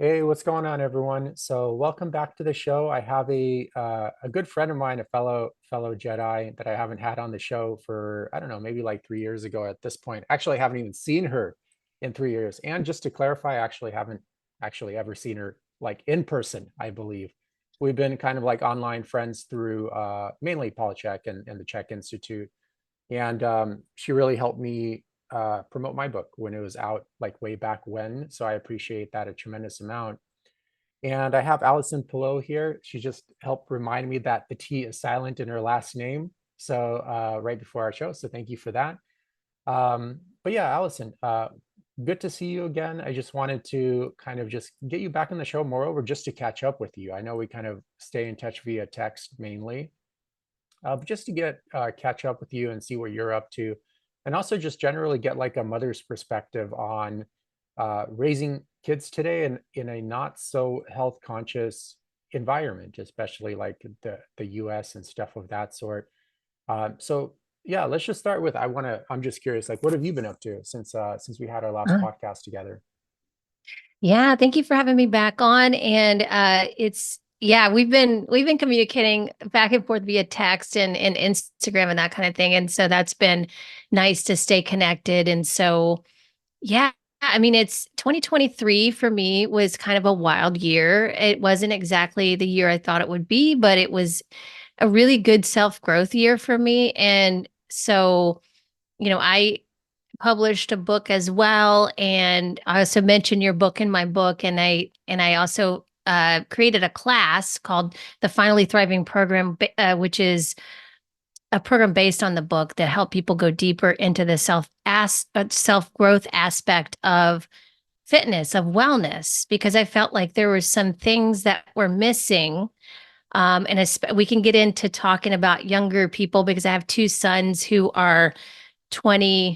Hey, what's going on, everyone? So, welcome back to the show. I have a good friend of mine, a fellow Jedi that I haven't had on the show for I don't know, maybe like 3 years ago at this point. Actually, I haven't even seen her in 3 years. And just to clarify, I actually haven't actually ever seen her like in person, I believe. We've been kind of like online friends through mainly Paul Check and the Czech Institute. And she really helped me promote my book when it was out, like way back when. So I appreciate that a tremendous amount. And I have Allison Pelot here. She just helped remind me that the T is silent in her last name. So right before our show. So thank you for that. But yeah, Allison, good to see you again. I just wanted to kind of just get you back on the show, moreover, just to catch up with you. I know we kind of stay in touch via text mainly, but just to get catch up with you and see what you're up to, and also just generally get like a mother's perspective on raising kids today in a not so health conscious environment, especially like the U.S. and stuff of that sort. So yeah, let's just start with I'm just curious, like what have you been up to since we had our last Uh, podcast together? Yeah, thank you for having me back on. And we've been communicating back and forth via text and Instagram and that kind of thing. And so that's been nice to stay connected. And so yeah, I mean it's 2023 for me was kind of a wild year. It wasn't exactly the year I thought it would be, but it was a really good self-growth year for me. And so, I published a book as well, and I also mentioned your book in my book, and I also created a class called the Finally Thriving Program, which is a program based on the book that help people go deeper into the self growth aspect of fitness, of wellness, because I felt like there were some things that were missing. We can get into talking about younger people because I have two sons who are 20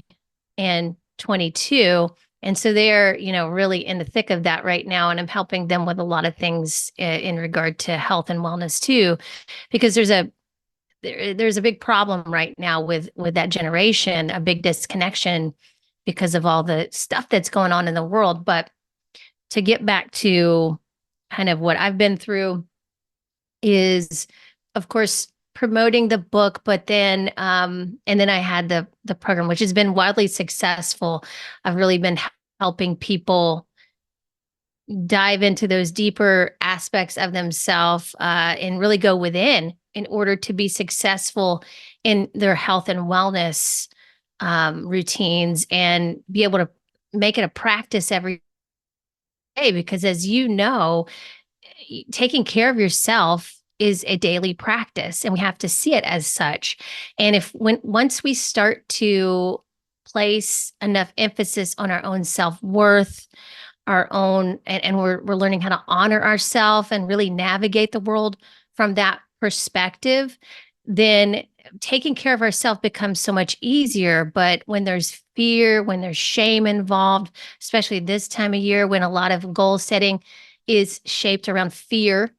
and 22. And so they're, really in the thick of that right now. And I'm helping them with a lot of things in regard to health and wellness too, because there's a big problem right now with that generation, a big disconnection because of all the stuff that's going on in the world. But to get back to kind of what I've been through is, of course, promoting the book, but then and then I had the program, which has been wildly successful. I've really been helping people dive into those deeper aspects of themselves and really go within in order to be successful in their health and wellness routines and be able to make it a practice every day. Because as you know, taking care of yourself is a daily practice and we have to see it as such. And if when once we start to place enough emphasis on our own self-worth, our own and we're learning how to honor ourselves and really navigate the world from that perspective, then taking care of ourselves becomes so much easier. But when there's fear, when there's shame involved, especially this time of year when a lot of goal setting is shaped around fear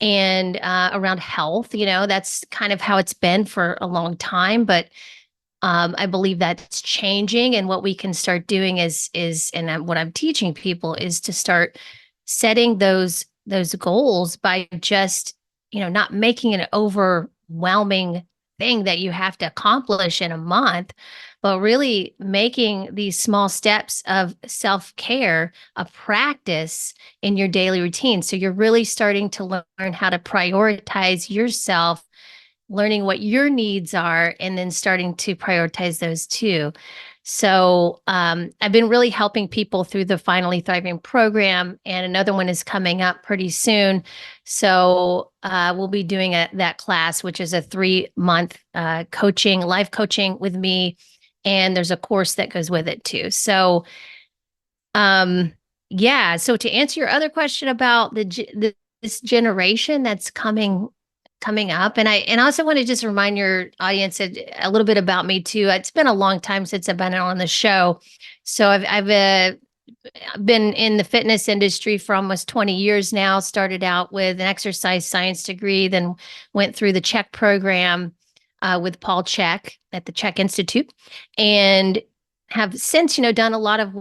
and around health, that's kind of how it's been for a long time. But I believe that's changing, and what we can start doing and what I'm teaching people is to start setting those goals by just not making it an overwhelming thing that you have to accomplish in a month, but really making these small steps of self care a practice in your daily routine. So you're really starting to learn how to prioritize yourself, learning what your needs are, and then starting to prioritize those too. So I've been really helping people through the Finally Thriving program, and another one is coming up pretty soon. So we'll be doing that class, which is a 3-month live coaching with me, and there's a course that goes with it too. So um, yeah. So to answer your other question about this generation that's coming up. And I also want to just remind your audience a little bit about me too. It's been a long time since I've been on the show. So I've been in the fitness industry for almost 20 years now. Started out with an exercise science degree, then went through the Czech program with Paul Check at the Czech Institute, and have since, done a lot of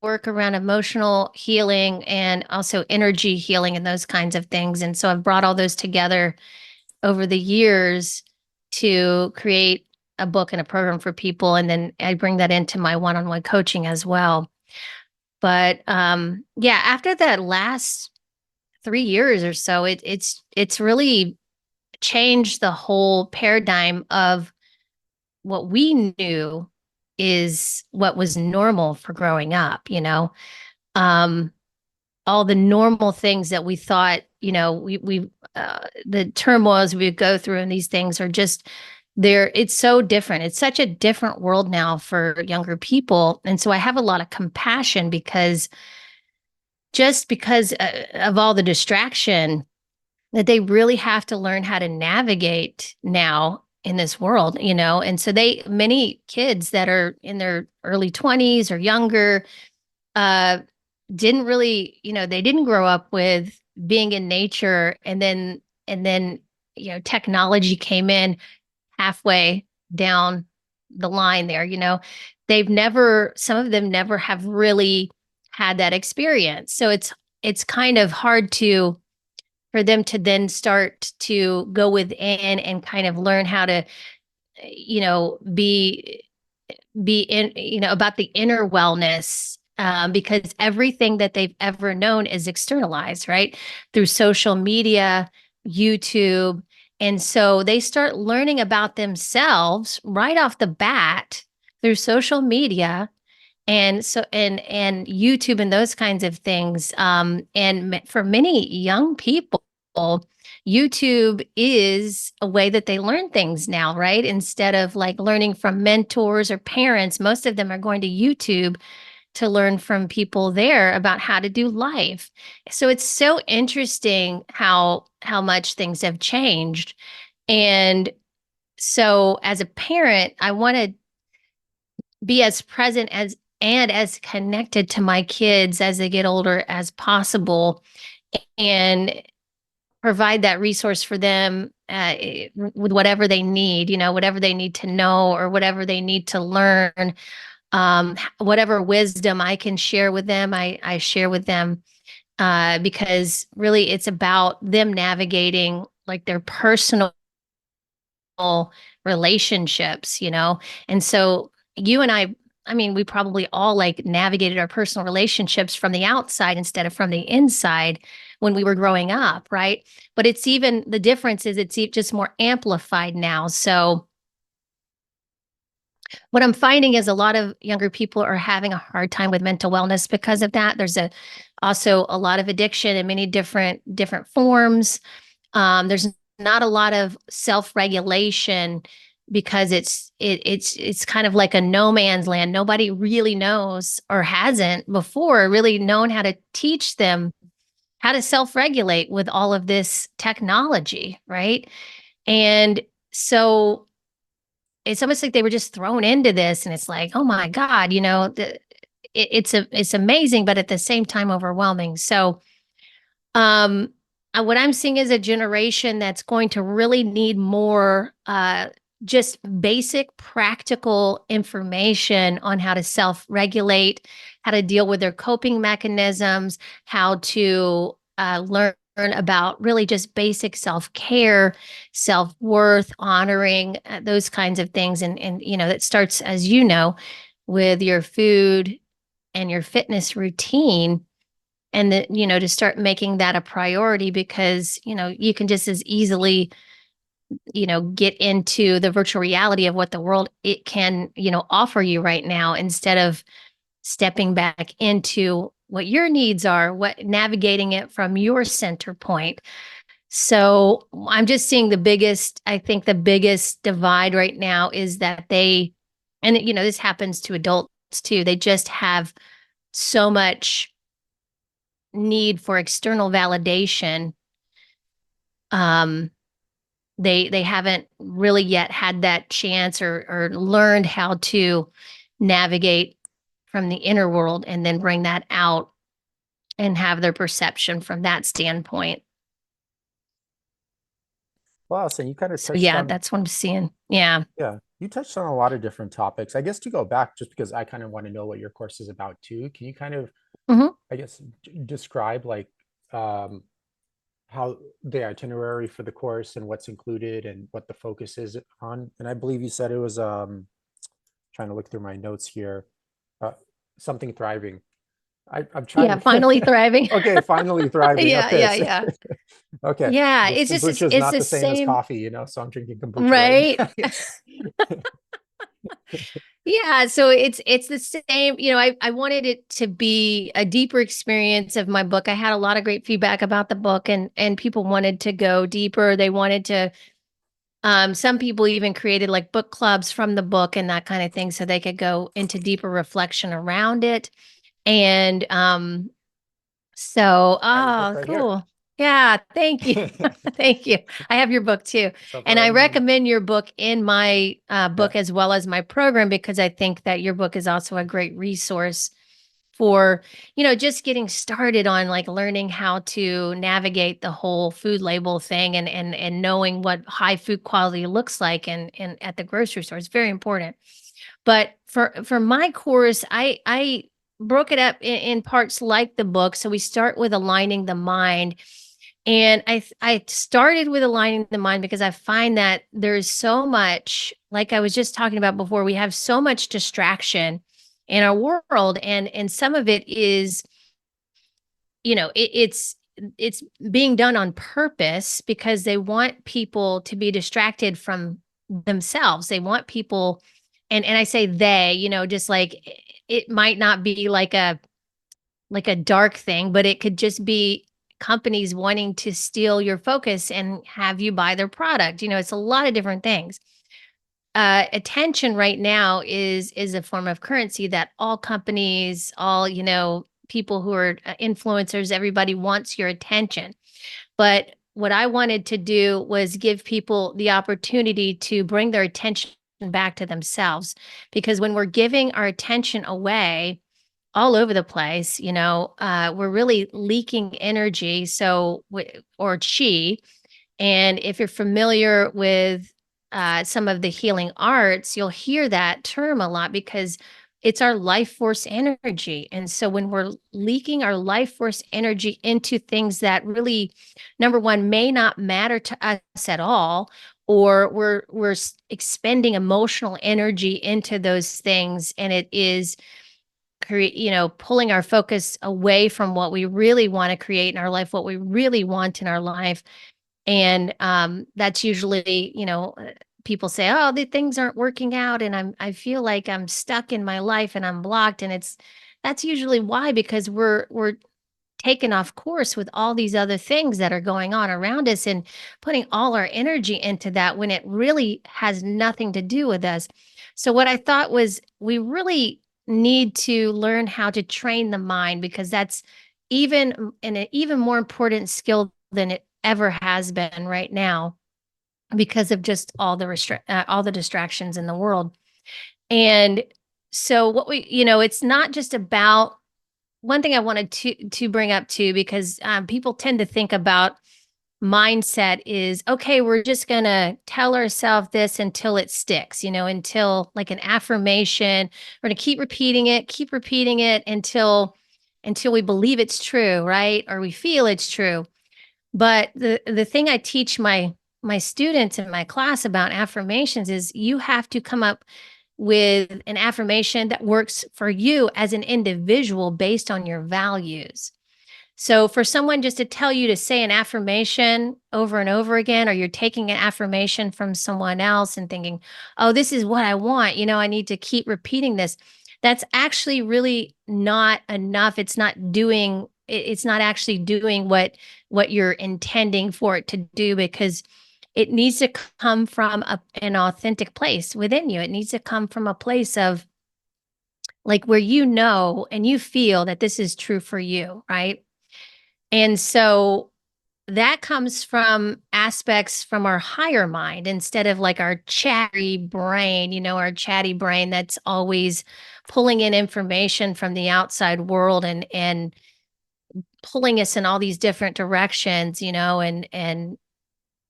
work around emotional healing and also energy healing and those kinds of things. And so I've brought all those together over the years to create a book and a program for people. And then I bring that into my one-on-one coaching as well. But yeah, after that last 3 years or so, it's really changed the whole paradigm of what we knew is what was normal for growing up, um, all the normal things that we thought, the turmoils we would go through and these things are just there. It's so different. It's such a different world now for younger people. And so I have a lot of compassion because just because of all the distraction that they really have to learn how to navigate now in this world, and so many kids that are in their early 20s or younger, uh, didn't really, they didn't grow up with being in nature, and then technology came in halfway down the line there. Some of them never have really had that experience. So it's kind of hard to for them to then start to go within and kind of learn how to, be in, about the inner wellness, because everything that they've ever known is externalized, right? Through social media, YouTube. And so they start learning about themselves right off the bat through social media and YouTube and those kinds of things. And for many young people, YouTube is a way that they learn things now, right? Instead of like learning from mentors or parents, most of them are going to YouTube to learn from people there about how to do life. So it's so interesting how much things have changed. And so as a parent, I want to be as present as connected to my kids as they get older as possible, and provide that resource for them, with whatever they need, whatever they need to know or whatever they need to learn. Whatever wisdom I can share with them, I share with them, because really it's about them navigating like their personal relationships, And so you and I mean, we probably all like navigated our personal relationships from the outside instead of from the inside when we were growing up, right? But it's even the difference is just more amplified now. So what I'm finding is a lot of younger people are having a hard time with mental wellness because of that. There's also a lot of addiction in many different forms. There's not a lot of self-regulation because it's kind of like a no man's land. Nobody really knows or hasn't before really known how to teach them how to self-regulate with all of this technology, right? And so it's almost like they were just thrown into this, and it's like, oh my God, it's amazing, but at the same time overwhelming. So um, what I'm seeing is a generation that's going to really need more, just basic practical information on how to self-regulate, how to deal with their coping mechanisms, how to learn about really just basic self-care, self-worth, honoring, those kinds of things. And that starts, as you know, with your food and your fitness routine, and that to start making that a priority, because you can just as easily get into the virtual reality of what the world it can offer you right now, instead of stepping back into what your needs are, what navigating it from your center point. So I'm just seeing I think the biggest divide right now is that and this happens to adults too, they just have so much need for external validation. um they haven't really yet had that chance or learned how to navigate from the inner world and then bring that out and have their perception from that standpoint. Well, Allison, you kind of So touched yeah, on, that's what I'm seeing. Yeah. yeah, you touched on a lot of different topics. I guess to go back, just because I kind of want to know what your course is about too, can you kind of, Hmm. I guess, describe like um, how the itinerary for the course and what's included and what the focus is on? And I believe you said it was trying to look through my notes here, uh, something thriving. I'm Yeah, trying finally to. thriving. Okay, finally thriving. Yeah, Okay, yeah, yeah. okay. Yeah, This it's just kombucha is it's not the the same as same, coffee, so I'm drinking kombucha right right? now. Yes. Yeah, so it's the same, I wanted it to be a deeper experience of my book. I had a lot of great feedback about the book, and people wanted to go deeper. They wanted to some people even created like book clubs from the book and that kind of thing so they could go into deeper reflection around it. And so, I have your book oh, right here. cool. Yeah, thank you. Thank you. I have your book too. It's up And right I in front of me. recommend your book in my Yeah, book as well as my program because I think that your book is also a great resource for, just getting started on like learning how to navigate the whole food label thing and knowing what high food quality looks like and at the grocery store. It's very important. But for my course, I broke it up in parts like the book. So we start with aligning the mind. And I started with aligning the mind because I find that there's so much, like I was just talking about before, we have so much distraction in our world, and some of it is, it's being done on purpose because they want people to be distracted from themselves. They want people, and I say they, just like it might not be like a dark thing, but it could just be companies wanting to steal your focus and have you buy their product. It's a lot of different things. Attention right now is a form of currency that all companies, all, people who are influencers, everybody wants your attention. But what I wanted to do was give people the opportunity to bring their attention back to themselves. Because when we're giving our attention away all over the place, we're really leaking energy. So, or chi. And if you're familiar with some of the healing arts, you'll hear that term a lot because it's our life force energy. And so when we're leaking our life force energy into things that really, number one, may not matter to us at all, or we're expending emotional energy into those things, and it is create, pulling our focus away from what we really want to create in our life, what we really want in our life. And that's usually, people say, "Oh, the things aren't working out, and I feel like I'm stuck in my life and I'm blocked." And that's usually why, because we're taken off course with all these other things that are going on around us and putting all our energy into that when it really has nothing to do with us. So what I thought was we really need to learn how to train the mind because that's an even more important skill than it ever has been right now because of just all the distractions in the world. And so what it's not just about one thing I wanted to bring up too, because people tend to think about mindset is okay, we're just gonna tell ourselves this until it sticks, until like an affirmation. We're gonna keep repeating it until we believe it's true, right? Or we feel it's true. But the thing I teach my students in my class about affirmations is you have to come up with an affirmation that works for you as an individual based on your values. So for someone just to tell you to say an affirmation over and over again, or you're taking an affirmation from someone else and thinking, oh, this is what I want, I need to keep repeating this. That's actually really not enough. It's not actually doing what you're intending for it to do because it needs to come from an authentic place within you. It needs to come from a place of like where and you feel that this is true for you, right? And so that comes from aspects from our higher mind instead of like our chatty brain, our chatty brain that's always pulling in information from the outside world and pulling us in all these different directions, and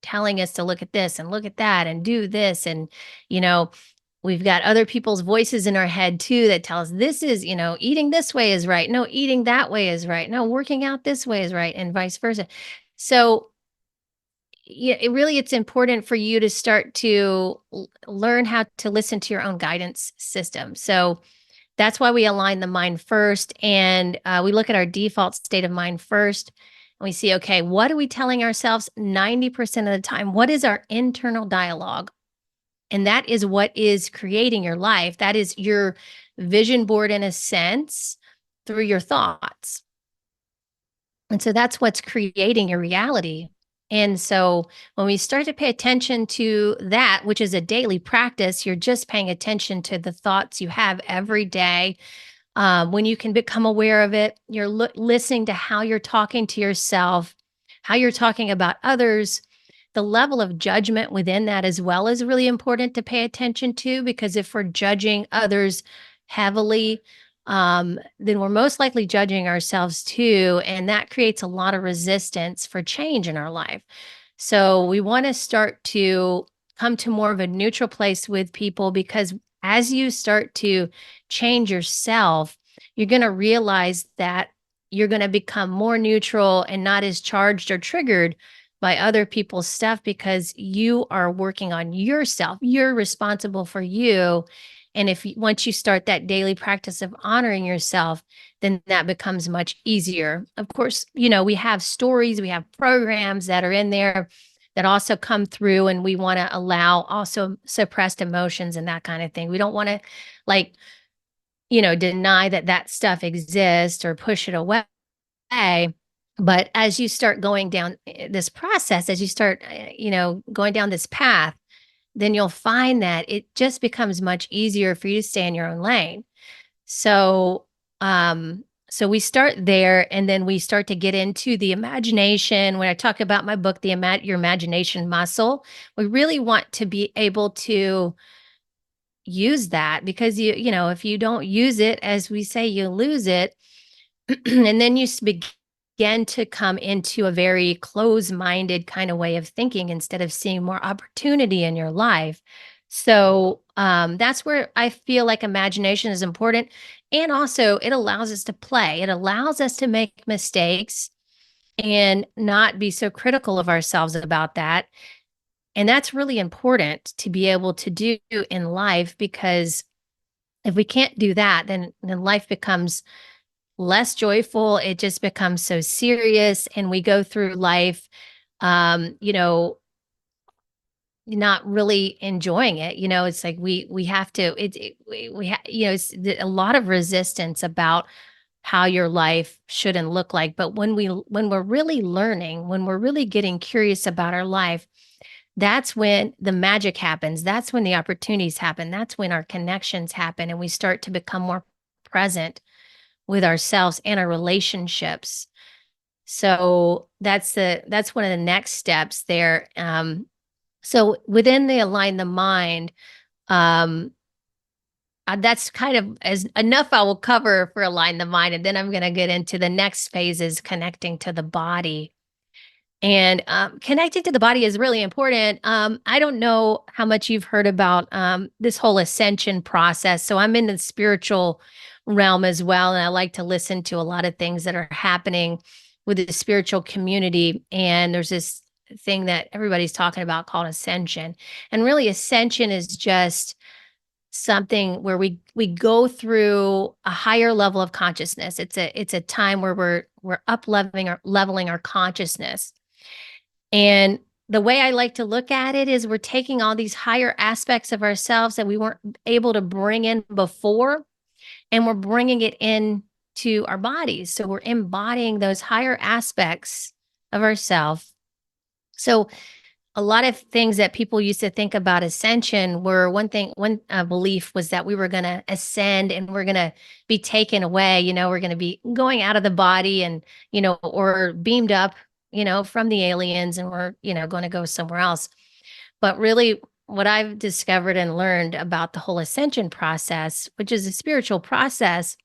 telling us to look at this and look at that and do this. And, you know, we've got other people's voices in our head too that tell us this is, eating this way is right. No, eating that way is right. No, working out this way is right, and vice versa. So, yeah, it's important for you to start to learn how to listen to your own guidance system. So that's why we align the mind first, and we look at our default state of mind first. And we see, okay, what are we telling ourselves 90% of the time? What is our internal dialogue? And that is what is creating your life. That is your vision board in a sense through your thoughts. And so that's what's creating your reality. And so when we start to pay attention to that, which is a daily practice, you're just paying attention to the thoughts you have every day. When you can become aware of it, you're listening to how you're talking to yourself, how you're talking about others. The level of judgment within that as well is really important to pay attention to, because if we're judging others heavily, then we're most likely judging ourselves too. And that creates a lot of resistance for change in our life. So we want to start to come to more of a neutral place with people, because as you start to change yourself, you're going to realize that you're going to become more neutral and not as charged or triggered by other people's stuff, because you are working on yourself. You're responsible for you. And once you start that daily practice of honoring yourself, then that becomes much easier. Of course, we have stories, we have programs that are in there that also come through, and we want to allow also suppressed emotions and that kind of thing. We don't want to like, deny that stuff exists or push it away. But as you start going down this process, as you start, going down this path, then you'll find that it just becomes much easier for you to stay in your own lane. So, so we start there, and then we start to get into the imagination. When I talk about my book, your imagination muscle, we really want to be able to use that, because if you don't use it, as we say, you lose it. And then you begin to come into a very closed-minded kind of way of thinking instead of seeing more opportunity in your life. So that's where I feel like imagination is important. And also, it allows us to play. It allows us to make mistakes and not be so critical of ourselves about that. And that's really important to be able to do in life, because if we can't do that, then life becomes less joyful. It just becomes so serious, and we go through life, um, you know, not really enjoying it. It's like we have to. It's a lot of resistance about how your life should and look like. But when we're really learning, when we're really getting curious about our life, that's when the magic happens. That's when the opportunities happen. That's when our connections happen, and we start to become more present with ourselves and our relationships. So that's one of the next steps there. So within the align the mind, um, that's kind of as enough I will cover for align the mind, and then I'm going to get into the next phases, connecting to the body. And connecting to the body is really important. I don't know how much you've heard about this whole ascension process. So I'm in the spiritual realm as well, and I like to listen to a lot of things that are happening with the spiritual community. And there's this thing that everybody's talking about called ascension. And really, ascension is just something where we go through a higher level of consciousness. It's a time where we're up leveling our consciousness. And the way I like to look at it is we're taking all these higher aspects of ourselves that we weren't able to bring in before, and we're bringing it in to our bodies. So we're embodying those higher aspects of ourselves. So a lot of things that people used to think about ascension were one belief was that we were going to ascend and we're going to be taken away, we're going to be going out of the body and, or beamed up, from the aliens, and we're, going to go somewhere else. But really, what I've discovered and learned about the whole ascension process, which is a spiritual process,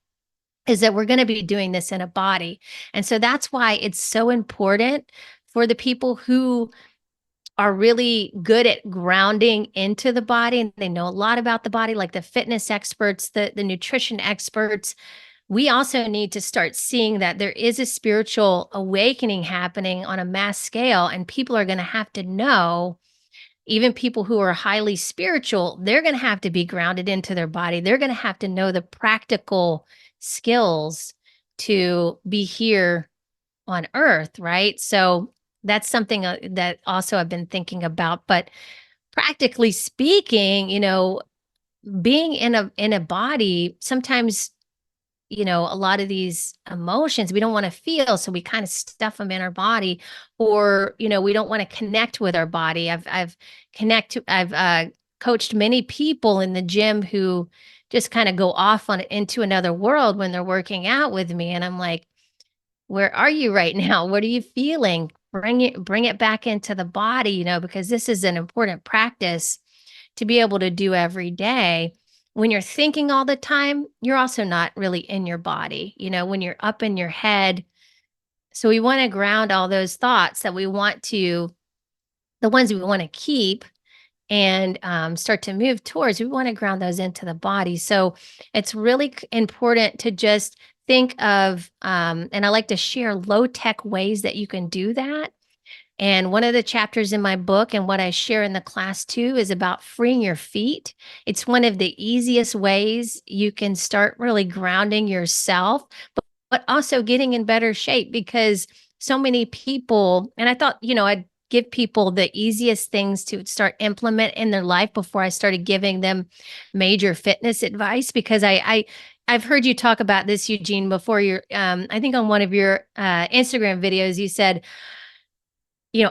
is that we're going to be doing this in a body. And so that's why it's so important for the people who are really good at grounding into the body and they know a lot about the body, like the fitness experts, the nutrition experts. We also need to start seeing that there is a spiritual awakening happening on a mass scale, and people are going to have to know, even people who are highly spiritual, they're going to have to be grounded into their body. They're going to have to know the practical skills to be here on earth, right? So that's something that also I've been thinking about. But practically speaking, being in a body, sometimes, a lot of these emotions we don't want to feel, so we kind of stuff them in our body, or we don't want to connect with our body. I've coached many people in the gym who just kind of go off on into another world when they're working out with me, and I'm like, where are you right now? What are you feeling? Bring it back into the body, because this is an important practice to be able to do every day. When you're thinking all the time, you're also not really in your body, when you're up in your head. So we want to ground all those thoughts that we want to, the ones we want to keep and start to move towards, we want to ground those into the body. So it's really important to just think of, and I like to share low tech ways that you can do that. And one of the chapters in my book and what I share in the class too is about freeing your feet. It's one of the easiest ways you can start really grounding yourself, but also getting in better shape, because so many people, and I thought, I'd give people the easiest things to start implement in their life before I started giving them major fitness advice, because I've heard you talk about this, Eugene, before. I think on one of your Instagram videos, you said,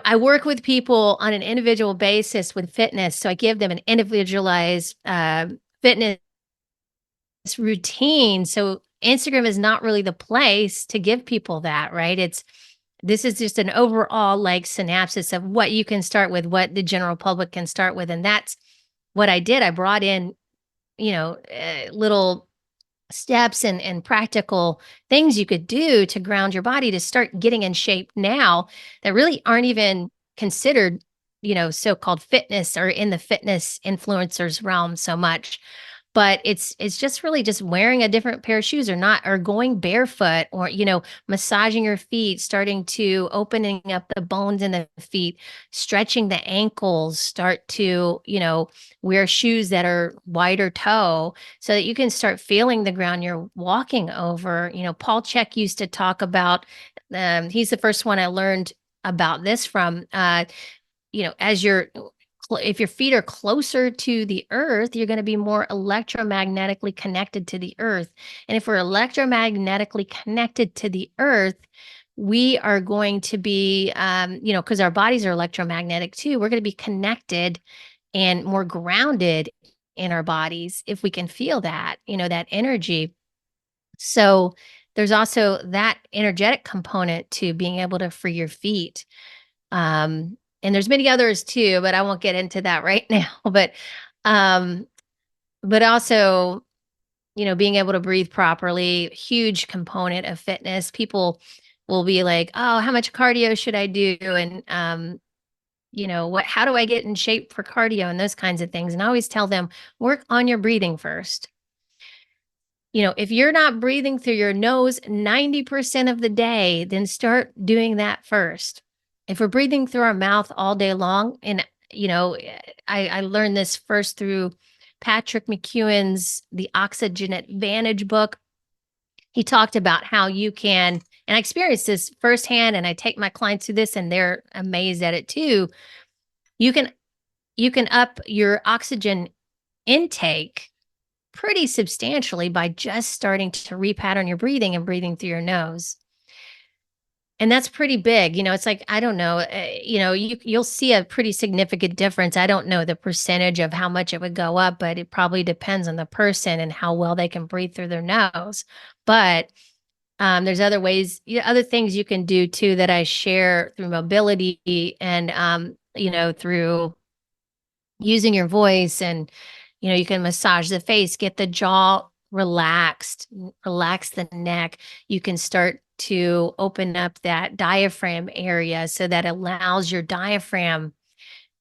I work with people on an individual basis with fitness. So I give them an individualized fitness routine. So Instagram is not really the place to give people that, right? This is just an overall like synopsis of what you can start with, what the general public can start with. And that's what I did. I brought in, little steps and practical things you could do to ground your body to start getting in shape now, that really aren't even considered, so-called fitness or in the fitness influencers realm so much. But it's just really just wearing a different pair of shoes, or not, or going barefoot, or massaging your feet, starting to opening up the bones in the feet, stretching the ankles, start to wear shoes that are wider toe, so that you can start feeling the ground you're walking over. Paul Chek used to talk about, he's the first one I learned about this from. As if your feet are closer to the earth, you're going to be more electromagnetically connected to the earth. And if we're electromagnetically connected to the earth, we are going to be, because our bodies are electromagnetic too, we're going to be connected and more grounded in our bodies if we can feel that, that energy. So there's also that energetic component to being able to free your feet. And there's many others too, but I won't get into that right now. Um, but also, being able to breathe properly, huge component of fitness. People will be like, "Oh, how much cardio should I do?" And how do I get in shape for cardio and those kinds of things. And I always tell them, work on your breathing first. If you're not breathing through your nose 90% of the day, then start doing that first. If we're breathing through our mouth all day long, and I learned this first through Patrick McEwen's The Oxygen Advantage book. He talked about how you can, and I experienced this firsthand, and I take my clients through this, and they're amazed at it too. You can up your oxygen intake pretty substantially by just starting to repattern your breathing and breathing through your nose. And that's pretty big. It's like, I don't know, you'll see a pretty significant difference. I don't know the percentage of how much it would go up, but it probably depends on the person and how well they can breathe through their nose. But there's other ways, other things you can do too that I share through mobility and, through using your voice. And you can massage the face, get the jaw relaxed, relax the neck. You can start to open up that diaphragm area, so that allows your diaphragm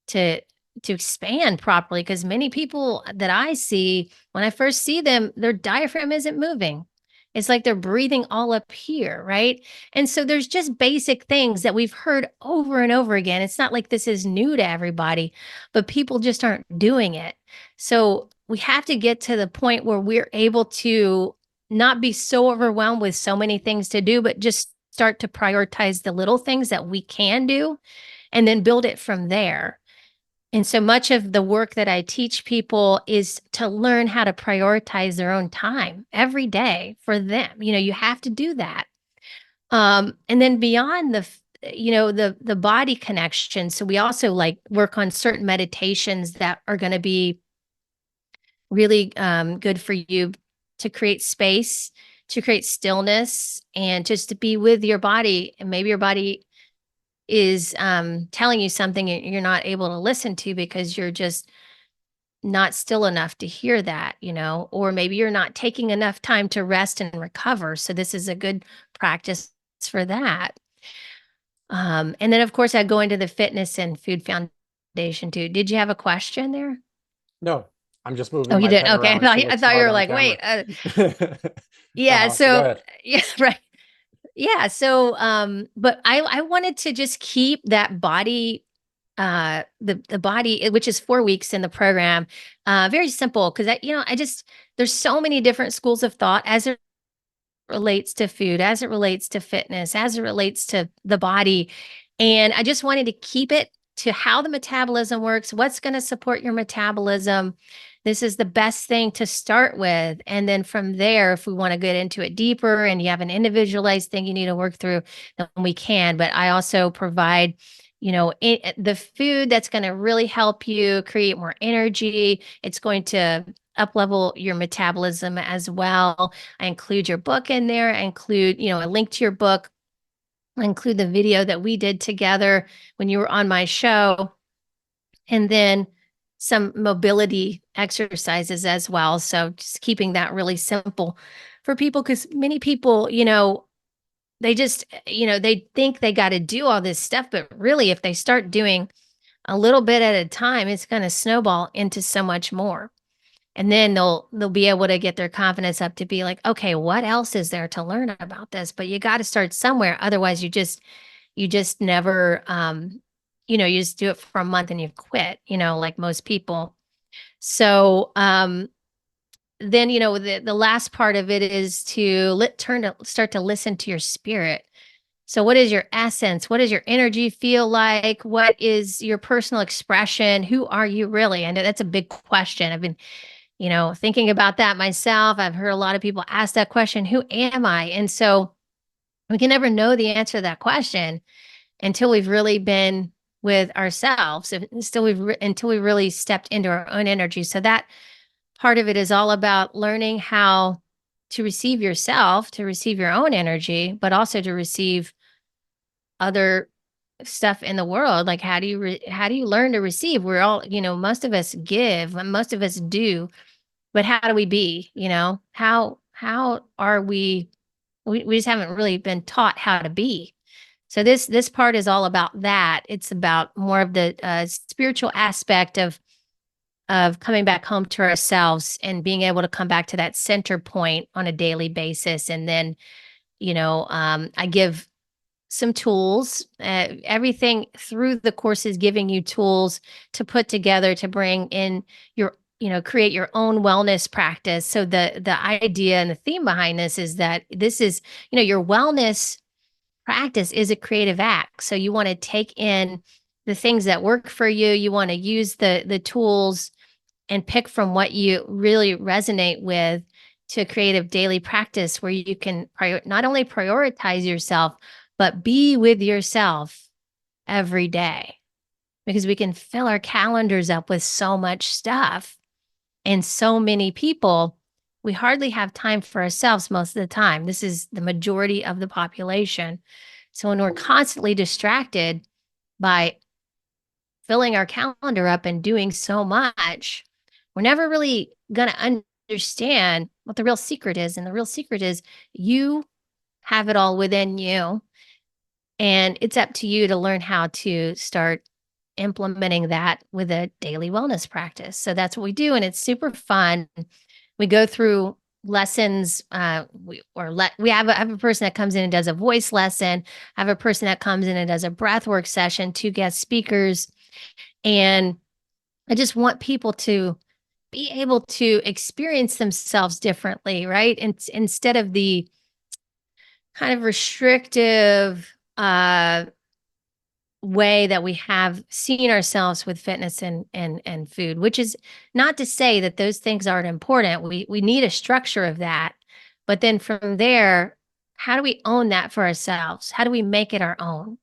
to to expand properly, because many people that I see, when I first see them, their diaphragm isn't moving. It's like they're breathing all up here, right? And so there's just basic things that we've heard over and over again. It's not like this is new to everybody, but people just aren't doing it. So we have to get to the point where we're able to not be so overwhelmed with so many things to do, but just start to prioritize the little things that we can do and then build it from there. And so much of the work that I teach people is to learn how to prioritize their own time every day for them. You have to do that. And then beyond the body connection. So we also like work on certain meditations that are going to be really good for you to create space, to create stillness, and just to be with your body. And maybe your body is telling you something you're not able to listen to because you're just not still enough to hear that, or maybe you're not taking enough time to rest and recover. So this is a good practice for that. And then of course I go into the fitness and food foundation too. Did you have a question there? No, I'm just Oh, moving you my did. pen Okay. around to I look thought you smart were on like, wait, camera. yeah. So go So ahead. yeah, right. Yeah. So, but I wanted to just keep that body, the body, which is 4 weeks in the program, very simple. Cause I just, there's so many different schools of thought as it relates to food, as it relates to fitness, as it relates to the body. And I just wanted to keep it to how the metabolism works, what's going to support your metabolism. This is the best thing to start with. And then from there, if we want to get into it deeper and you have an individualized thing you need to work through, then we can. But I also provide the food that's going to really help you create more energy. It's going to up level your metabolism as well. I include your book in there. I include, a link to your book. I include the video that we did together when you were on my show, and then some mobility exercises as well. So just keeping that really simple for people, because many people, they just, they think they got to do all this stuff, but really, if they start doing a little bit at a time, it's going to snowball into so much more. And then they'll be able to get their confidence up to be like, okay, what else is there to learn about this? But you got to start somewhere. Otherwise, you just never you just do it for a month and you quit, like most people. So then the last part of it is to start to listen to your spirit. So what is your essence? What does your energy feel like? What is your personal expression? Who are you really? I know that's a big question. I've been thinking about that myself. I've heard a lot of people ask that question, who am I? And so we can never know the answer to that question until we've really been with ourselves, until we really stepped into our own energy. So that part of it is all about learning how to receive yourself, to receive your own energy, but also to receive other stuff in the world. Like how do you learn to receive? We're all, most of us give, most of us do, but how do we be, how are we just haven't really been taught how to be. So this part is all about that. It's about more of the spiritual aspect of coming back home to ourselves and being able to come back to that center point on a daily basis. And then I give some tools. Everything through the course is giving you tools to put together to bring in your, create your own wellness practice. So the idea and the theme behind this is that this is, your wellness practice is a creative act. So you want to take in the things that work for you. You want to use the tools and pick from what you really resonate with to create a daily practice where you can not only prioritize yourself, but be with yourself every day, because we can fill our calendars up with so much stuff and so many people. We hardly have time for ourselves most of the time. This is the majority of the population. So when we're constantly distracted by filling our calendar up and doing so much, we're never really going to understand what the real secret is. And the real secret is you have it all within you. And it's up to you to learn how to start implementing that with a daily wellness practice. So that's what we do, and it's super fun. We go through lessons. We have a person that comes in and does a voice lesson. I have a person that comes in and does a breath work session, two guest speakers, and I just want people to be able to experience themselves differently, right? And instead of the kind of restrictive way that we have seen ourselves with fitness and food, which is not to say that those things aren't important. We need a structure of that. But then from there, how do we own that for ourselves? How do we make it our own?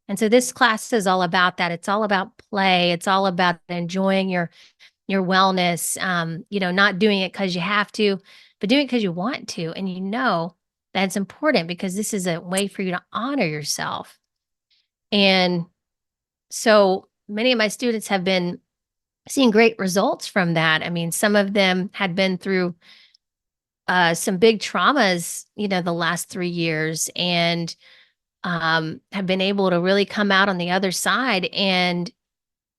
And so this class is all about that. It's all about play. It's all about enjoying your wellness. Not doing it because you have to, but doing it because you want to. And that's important because this is a way for you to honor yourself. And so many of my students have been seeing great results from that. I mean, some of them had been through some big traumas, the last 3 years, and have been able to really come out on the other side. And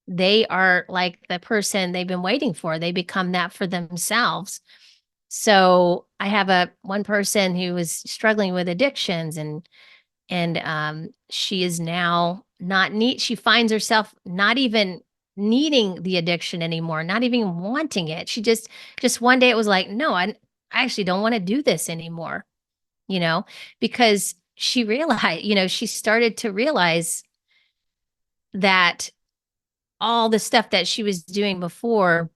they are like the person they've been waiting for. They become that for themselves. So I have one person who was struggling with addictions, and she is now not need she finds herself not even needing the addiction anymore, not even wanting it. She just one day it was like, no, I actually don't want to do this anymore, you know, because she realized, she started to realize that all the stuff that she was doing before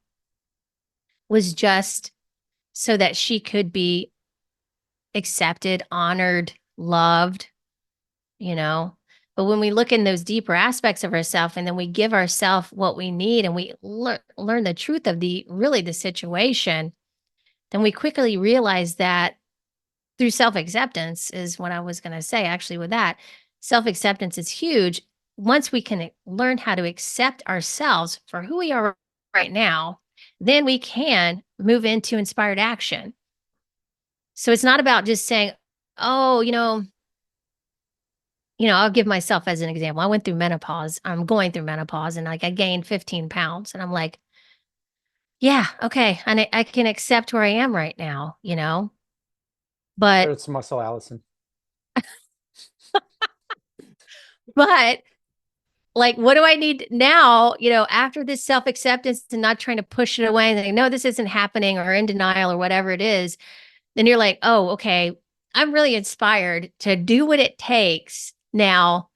was just so that she could be accepted, honored, loved, you know. But when we look in those deeper aspects of ourselves and then we give ourselves what we need and we learn the truth of the situation, then we quickly realize that through self-acceptance is what I was going to say actually with that. Self-acceptance is huge. Once we can learn how to accept ourselves for who we are right now, then we can move into inspired action. So it's not about just saying, oh, I'll give myself as an example. I went through menopause. I'm going through menopause and like I gained 15 pounds. And I'm like, yeah, okay. And I can accept where I am right now, Sure, but, it's muscle, Allison. but like, what do I need now, after this self acceptance and not trying to push it away and think, no, this isn't happening or in denial or whatever it is. Then you're like, oh, okay. I'm really inspired to do what it takes now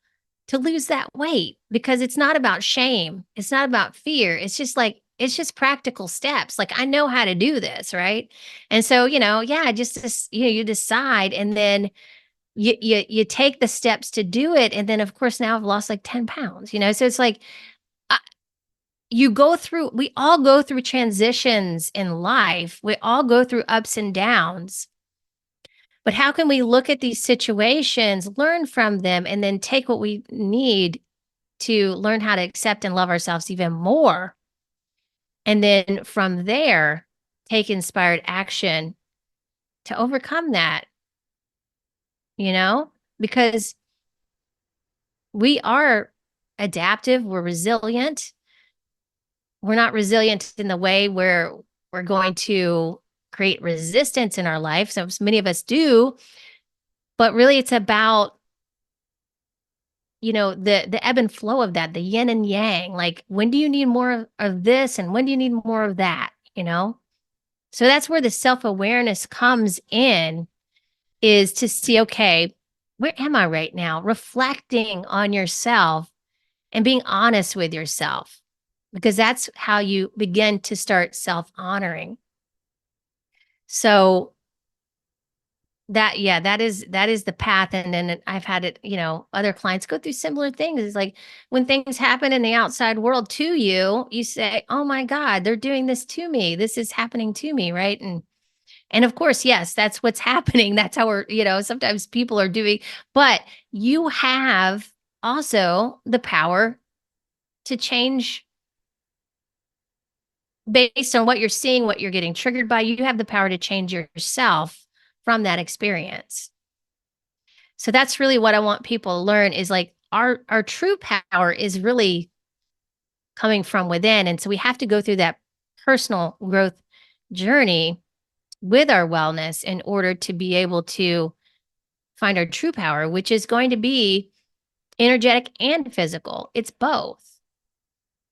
to lose that weight because it's not about shame. It's not about fear. It's just practical steps. Like I know how to do this, right? And so, yeah, you decide and then you take the steps to do it. And then of course now I've lost like 10 pounds, so it's like uh, we all go through transitions in life. We all go through ups and downs. But how can we look at these situations, learn from them, and then take what we need to learn how to accept and love ourselves even more. And then from there, take inspired action to overcome that, you know, because we are adaptive, we're resilient. We're not resilient in the way where we're going to create resistance in our life. So many of us do, but really it's about the ebb and flow of that, the yin and yang. Like when do you need more of this and when do you need more of that. So that's where the self-awareness comes in, is to see, okay, where am I right now? Reflecting on yourself and being honest with yourself, because that's how you begin to start self-honoring. So that is the path. And then I've had it, other clients go through similar things. It's like when things happen in the outside world to you, you say, oh my God, they're doing this to me. This is happening to me, right? And of course, yes, that's what's happening. That's how sometimes people are doing, but you have also the power to change based on what you're seeing, what you're getting triggered by. You have the power to change yourself from that experience. So that's really what I want people to learn, is like our true power is really coming from within. And so we have to go through that personal growth journey with our wellness in order to be able to find our true power, which is going to be energetic and physical. It's both.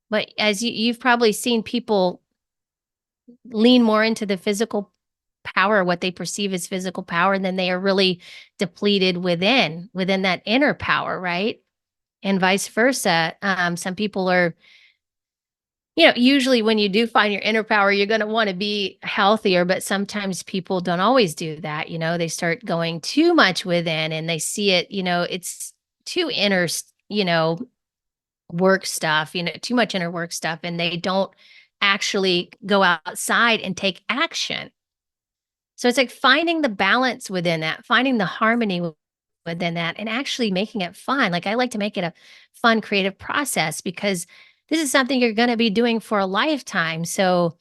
But as you've probably seen people lean more into the physical power, what they perceive as physical power, and then they are really depleted within that inner power, right? And vice versa. Some people are, usually when you do find your inner power, you're going to want to be healthier, but sometimes people don't always do that. They start going too much within and they see it, it's too inner, work stuff, too much inner work stuff, and they don't actually go outside and take action. So it's like finding the balance within that, finding the harmony within that, and actually making it fun. Like I like to make it a fun, creative process because this is something you're going to be doing for a lifetime. So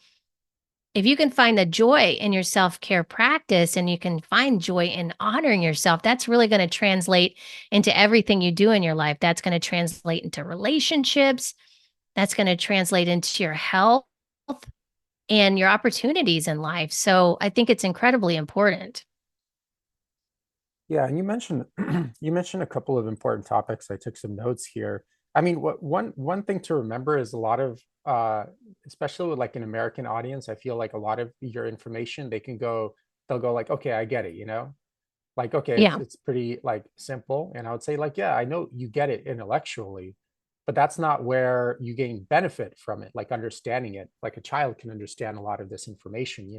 if you can find the joy in your self care practice and you can find joy in honoring yourself, that's really going to translate into everything you do in your life. That's going to translate into relationships. That's going to translate into your health and your opportunities in life. So I think it's incredibly important. Yeah, and you mentioned you mentioned a couple of important topics. I took some notes here. I mean, what one thing to remember is a lot of especially with like an American audience, I feel like a lot of your information they'll go like, okay, I get it, like, okay, it's Yeah. it's pretty like simple. And I would say like, yeah, I know you get it intellectually, but that's not where you gain benefit from it, like understanding it. Like a child can understand a lot of this information.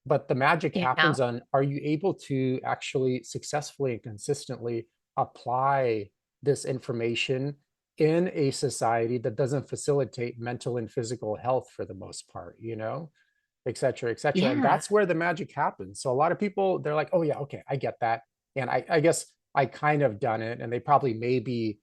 But the magic Yeah. happens on, are you able to actually successfully and consistently apply this information in a society that doesn't facilitate mental and physical health for the most part, et cetera, et cetera. And Yeah. that's where the magic happens. So a lot of people, they're like, oh yeah, okay, I get that. And I guess I kind of done it. And they probably maybe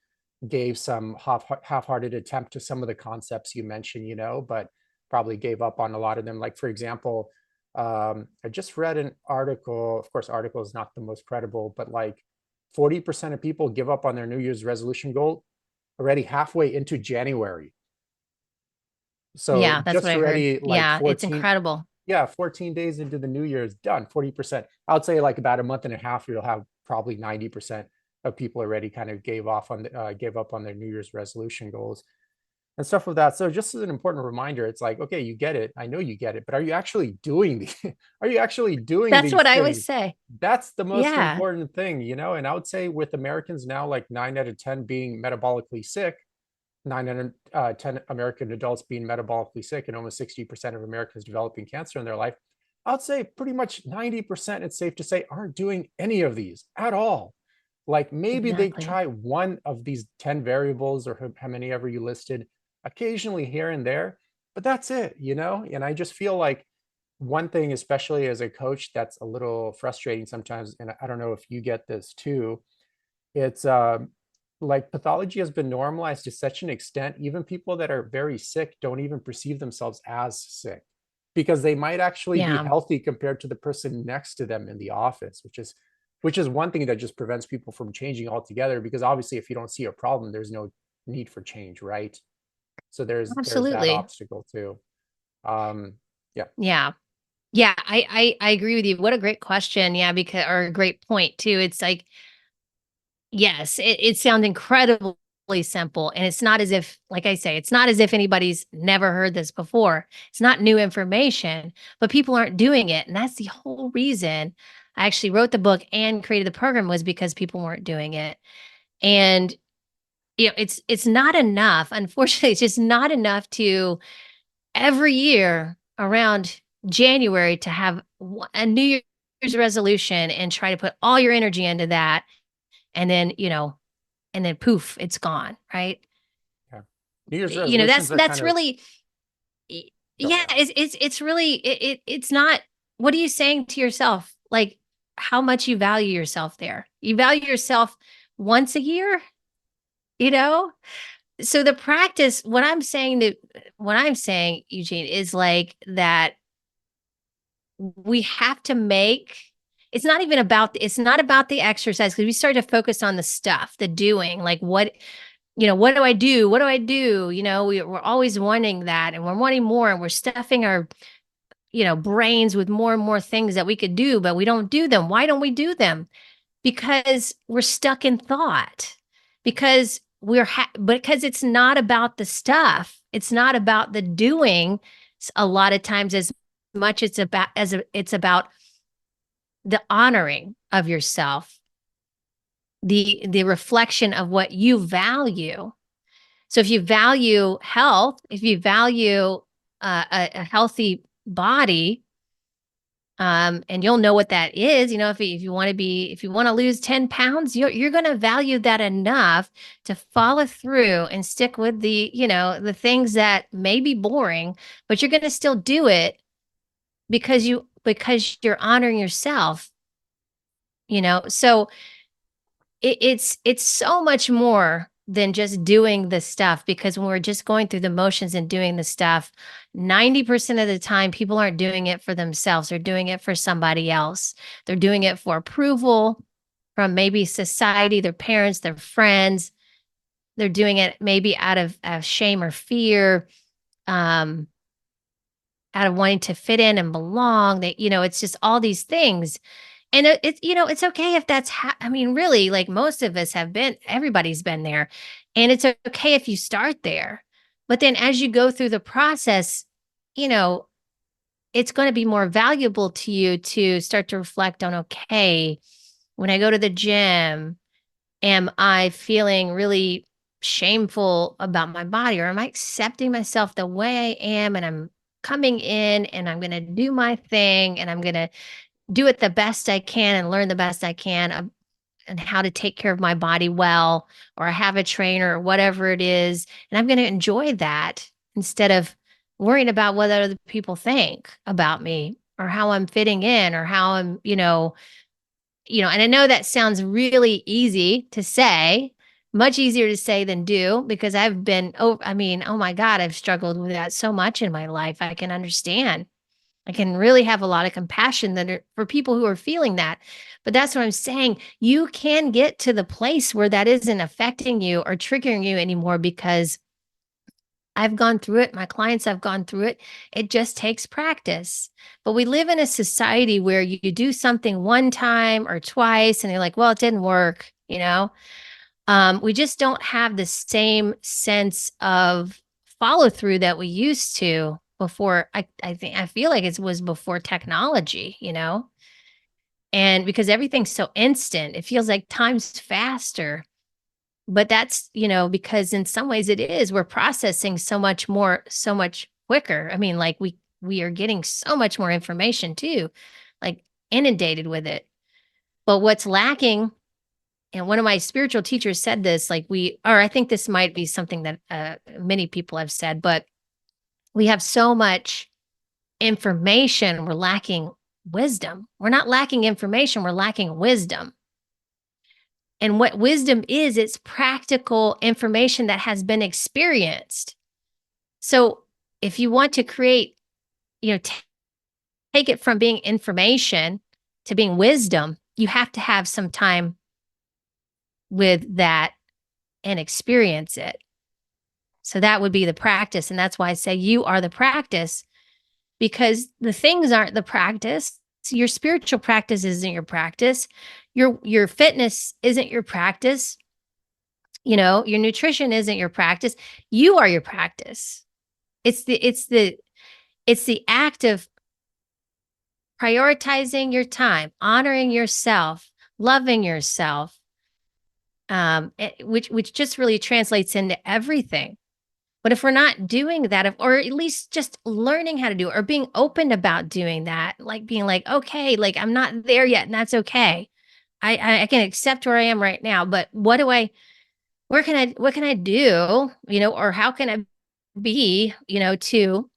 gave some half-hearted attempt to some of the concepts you mentioned, but probably gave up on a lot of them. Like for example, I just read an article. Of course, article is not the most credible, but like 40% of people give up on their New Year's resolution goal already halfway into January. So Yeah. That's what just I heard. already like Yeah. It's 14, incredible. yeah, 14 days into the new year is done, 40%. I would say like about a month and a half, you'll have probably 90% of people already kind of gave up on their New Year's resolution goals and stuff of that. So just as an important reminder, it's like, okay, you get it. I know you get it, but are you actually doing are you actually doing That's these what I always things? say. That's the most Yeah. important thing. And I would say with Americans now, like 9 out of 10 being metabolically sick, 9 out of 10 American adults being metabolically sick, and almost 60% of Americans developing cancer in their life, I'd say pretty much 90%, it's safe to say, aren't doing any of these at all. Like maybe they Exactly. try one of these 10 variables or how many ever you listed, occasionally here and there, but that's it. And I just feel like one thing, especially as a coach, that's a little frustrating sometimes, and I don't know if you get this too, it's like pathology has been normalized to such an extent, even people that are very sick don't even perceive themselves as sick because they might actually be Yeah. healthy compared to the person next to them in the office, which is one thing that just prevents people from changing altogether, because obviously if you don't see a problem, there's no need for change, right? So there's that Absolutely. obstacle too. Um, yeah. Yeah. Yeah. I agree with you. What a great question. Yeah. Because, or a great point too. It's like, yes, it sounds incredibly simple. And it's not as if, like I say, it's not as if anybody's never heard this before. It's not new information, but people aren't doing it. And that's the whole reason I actually wrote the book and created the program, was because people weren't doing it. And it's not enough. Unfortunately, it's just not enough to every year around January to have a New Year's resolution and try to put all your energy into that. And then, and then poof, it's gone, right? Yeah. New Year's resolutions are That's kind of, really, go yeah, ahead. it's really, it's not, what are you saying to yourself? Like how much you value yourself there. You value yourself once a year, you know? So the practice, what I'm saying, Eugene, is like that we have to make, it's not about the exercise, because we start to focus on the stuff, the doing, like what do I do? What do I do? We're always wanting that, and we're wanting more, and we're stuffing our, brains with more and more things that we could do, but we don't do them. Why don't we do them? Because we're stuck in thought. Because it's not about the stuff. It's not about the doing a lot of times as much it's about the honoring of yourself, the reflection of what you value. So if you value health, if you value a healthy body, and you'll know what that is. If you want to lose 10 pounds, you're going to value that enough to follow through and stick with the things that may be boring, but you're going to still do it because you're honoring yourself. So it's so much more than just doing the stuff, because when we're just going through the motions and doing the stuff, 90% of the time people aren't doing it for themselves. They're doing it for somebody else. They're doing it for approval from maybe society, their parents, their friends. They're doing it maybe out of shame or fear, um, out of wanting to fit in and belong. It's just all these things. And it's okay if I mean, really, like most of us everybody's been there. And it's okay if you start there. But then as you go through the process, you know, it's going to be more valuable to you to start to reflect on, okay, when I go to the gym, am I feeling really shameful about my body, or am I accepting myself the way I am, and I'm coming in and I'm going to do my thing, and I'm going to do it the best I can and learn the best I can and how to take care of my body well, or I have a trainer or whatever it is. And I'm going to enjoy that instead of worrying about what other people think about me, or how I'm fitting in, or how and I know that sounds really easy to say, much easier to say than do, because I mean, oh my God, I've struggled with that so much in my life. I can understand. I can really have a lot of compassion for people who are feeling that. But that's what I'm saying. You can get to the place where that isn't affecting you or triggering you anymore, because I've gone through it. My clients have gone through it. It just takes practice. But we live in a society where you do something one time or twice and you're like, well, it didn't work. We just don't have the same sense of follow through that we used to before. I feel like it was before technology. And because everything's so instant, it feels like time's faster. But that's because in some ways it is. We're processing so much more, so much quicker. I mean, like we are getting so much more information too, like inundated with it. But what's lacking, and one of my spiritual teachers said this, or I think this might be something that many people have said, but we have so much information, we're lacking wisdom. We're not lacking information, we're lacking wisdom. And what wisdom is, it's practical information that has been experienced. So if you want to create, take it from being information to being wisdom, you have to have some time with that and experience it. So that would be the practice. And that's why I say you are the practice, because the things aren't the practice. Your spiritual practice isn't your practice. Your fitness isn't your practice. Your nutrition isn't your practice. You are your practice. It's the act of prioritizing your time, honoring yourself, loving yourself, which just really translates into everything. But if we're not doing that, or at least just learning how to do it, or being open about doing that, like being like, okay, like I'm not there yet, and that's okay. I can accept where I am right now, but what can I do, or how can I be, to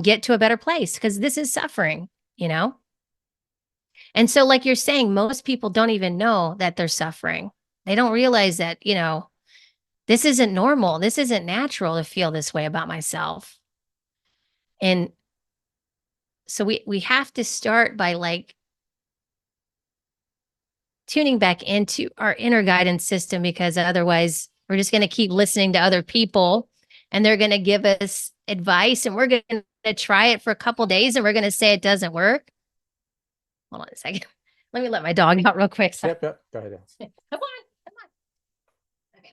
get to a better place? Because this is suffering, you know? And so, like you're saying, most people don't even know that they're suffering. They don't realize that, this isn't normal. This isn't natural to feel this way about myself. And so we have to start by like tuning back into our inner guidance system, because otherwise We're just going to keep listening to other people, and they're going to give us advice, and we're going to try it for a couple days, and we're going to say it doesn't work. Hold on a second. Let me let my dog out real quick. Sorry. Yep, yep. Go ahead. Alice. Come on, come on. Okay.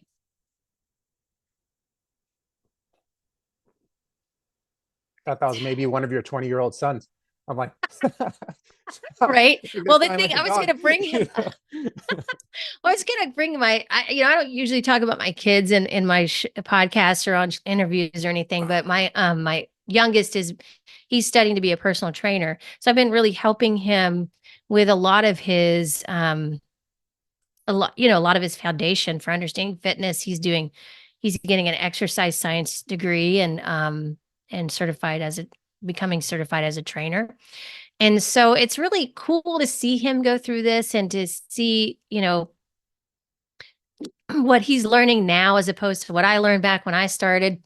Thought that was maybe one of your 20-year-old sons. I'm like, Right. you guys Well, the sound thing like a I was going dog. to bring him, I was going to bring I don't usually talk about my kids in my podcasts or on interviews or anything, but my youngest he's studying to be a personal trainer. So I've been really helping him with a lot of his, a lot of his foundation for understanding fitness. He's getting an exercise science degree and becoming certified as a trainer. And so it's really cool to see him go through this and to see, what he's learning now as opposed to what I learned back when I started.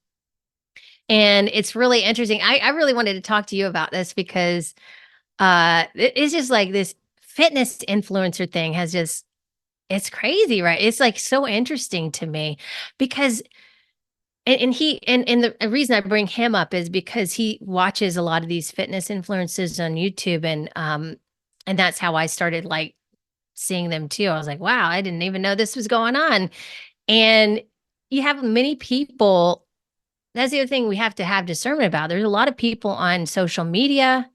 And it's really interesting. I really wanted to talk to you about this because it's just like this fitness influencer thing it's crazy, right? It's like so interesting to me because and the reason I bring him up is because he watches a lot of these fitness influencers on YouTube, and that's how I started like seeing them too. I was like, wow, I didn't even know this was going on. And you have many people. That's the other thing we have to have discernment about. There's a lot of people on social media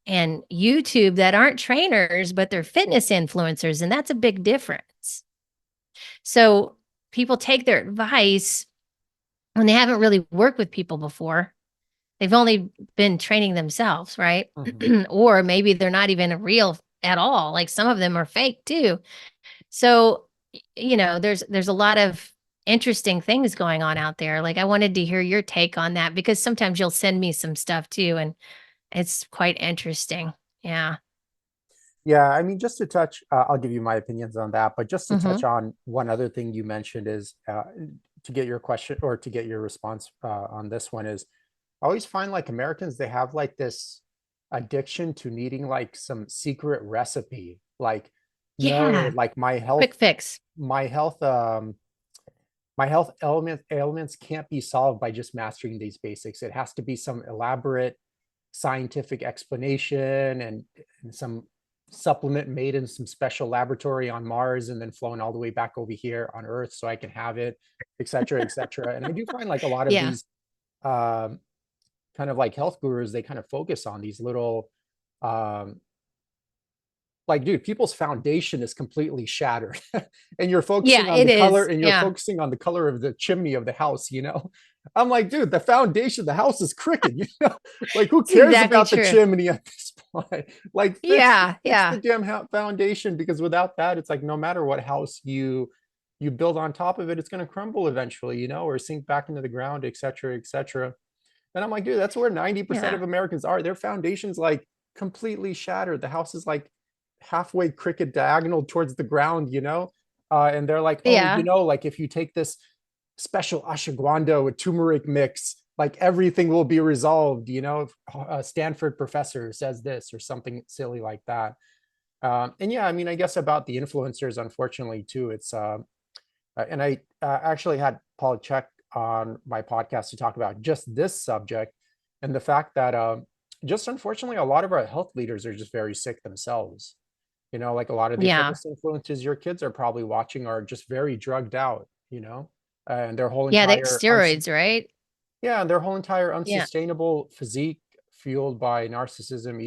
and YouTube that aren't trainers, but they're fitness influencers, and that's a big difference. So people take their advice when they haven't really worked with people before. They've only been training themselves, right? Mhm. Or maybe they're not even real at all. Like some of them are fake too. So, there's a lot of interesting things going on out there. Like I wanted to hear your take on that because sometimes you'll send me some stuff too, and it's quite interesting. Yeah. Yeah, I mean, just to touch, I'll give you my opinions on that, but just to touch Hmm. on one other thing you mentioned is to get your question or to get your response on this one is I always find like Americans, they have like this addiction to needing like some secret recipe. Like, no, Yeah. like Quick fix. my health, my health ailments can't be solved by just mastering these basics. It has to be some elaborate scientific explanation and some supplement made in some special laboratory on Mars and then flown all the way back over here on Earth so I can have it, et cetera, et cetera. And I do find like a lot of Yeah. these um, kind of like health gurus, they kind of focus on these little um, like, dude, people's foundation is completely shattered and you're focusing Yeah, on it the color is. and you're Yeah. focusing on the color of the chimney of the house, I'm like, dude, the foundation, the house is crooked, like who It's cares exactly about the true. chimney at this point? Like Yeah. fix the Yeah. damn foundation, because without that, it's like no matter what house you build on top of it, it's going to crumble eventually, or sink back into the ground, et cetera, et cetera. And I'm like, dude, that's where 90% Yeah. of Americans are. Their foundation's like completely shattered. The house is like halfway crooked diagonal towards the ground, and they're like, oh, Yeah. like if you take this special ashwagandha with turmeric mix, like everything will be resolved, a Stanford professor says this or something silly like that. And yeah, I mean, I guess about the influencers, unfortunately, too, it's and I actually had Paul Check on my podcast to talk about just this subject and the fact that just unfortunately, a lot of our health leaders are just very sick themselves. Like a lot of the Yeah. fitness influences your kids are probably watching are just very drugged out, and their whole Yeah. The entire steroids, right? yeah, and their whole entire Yeah. unsustainable physique fueled by narcissism,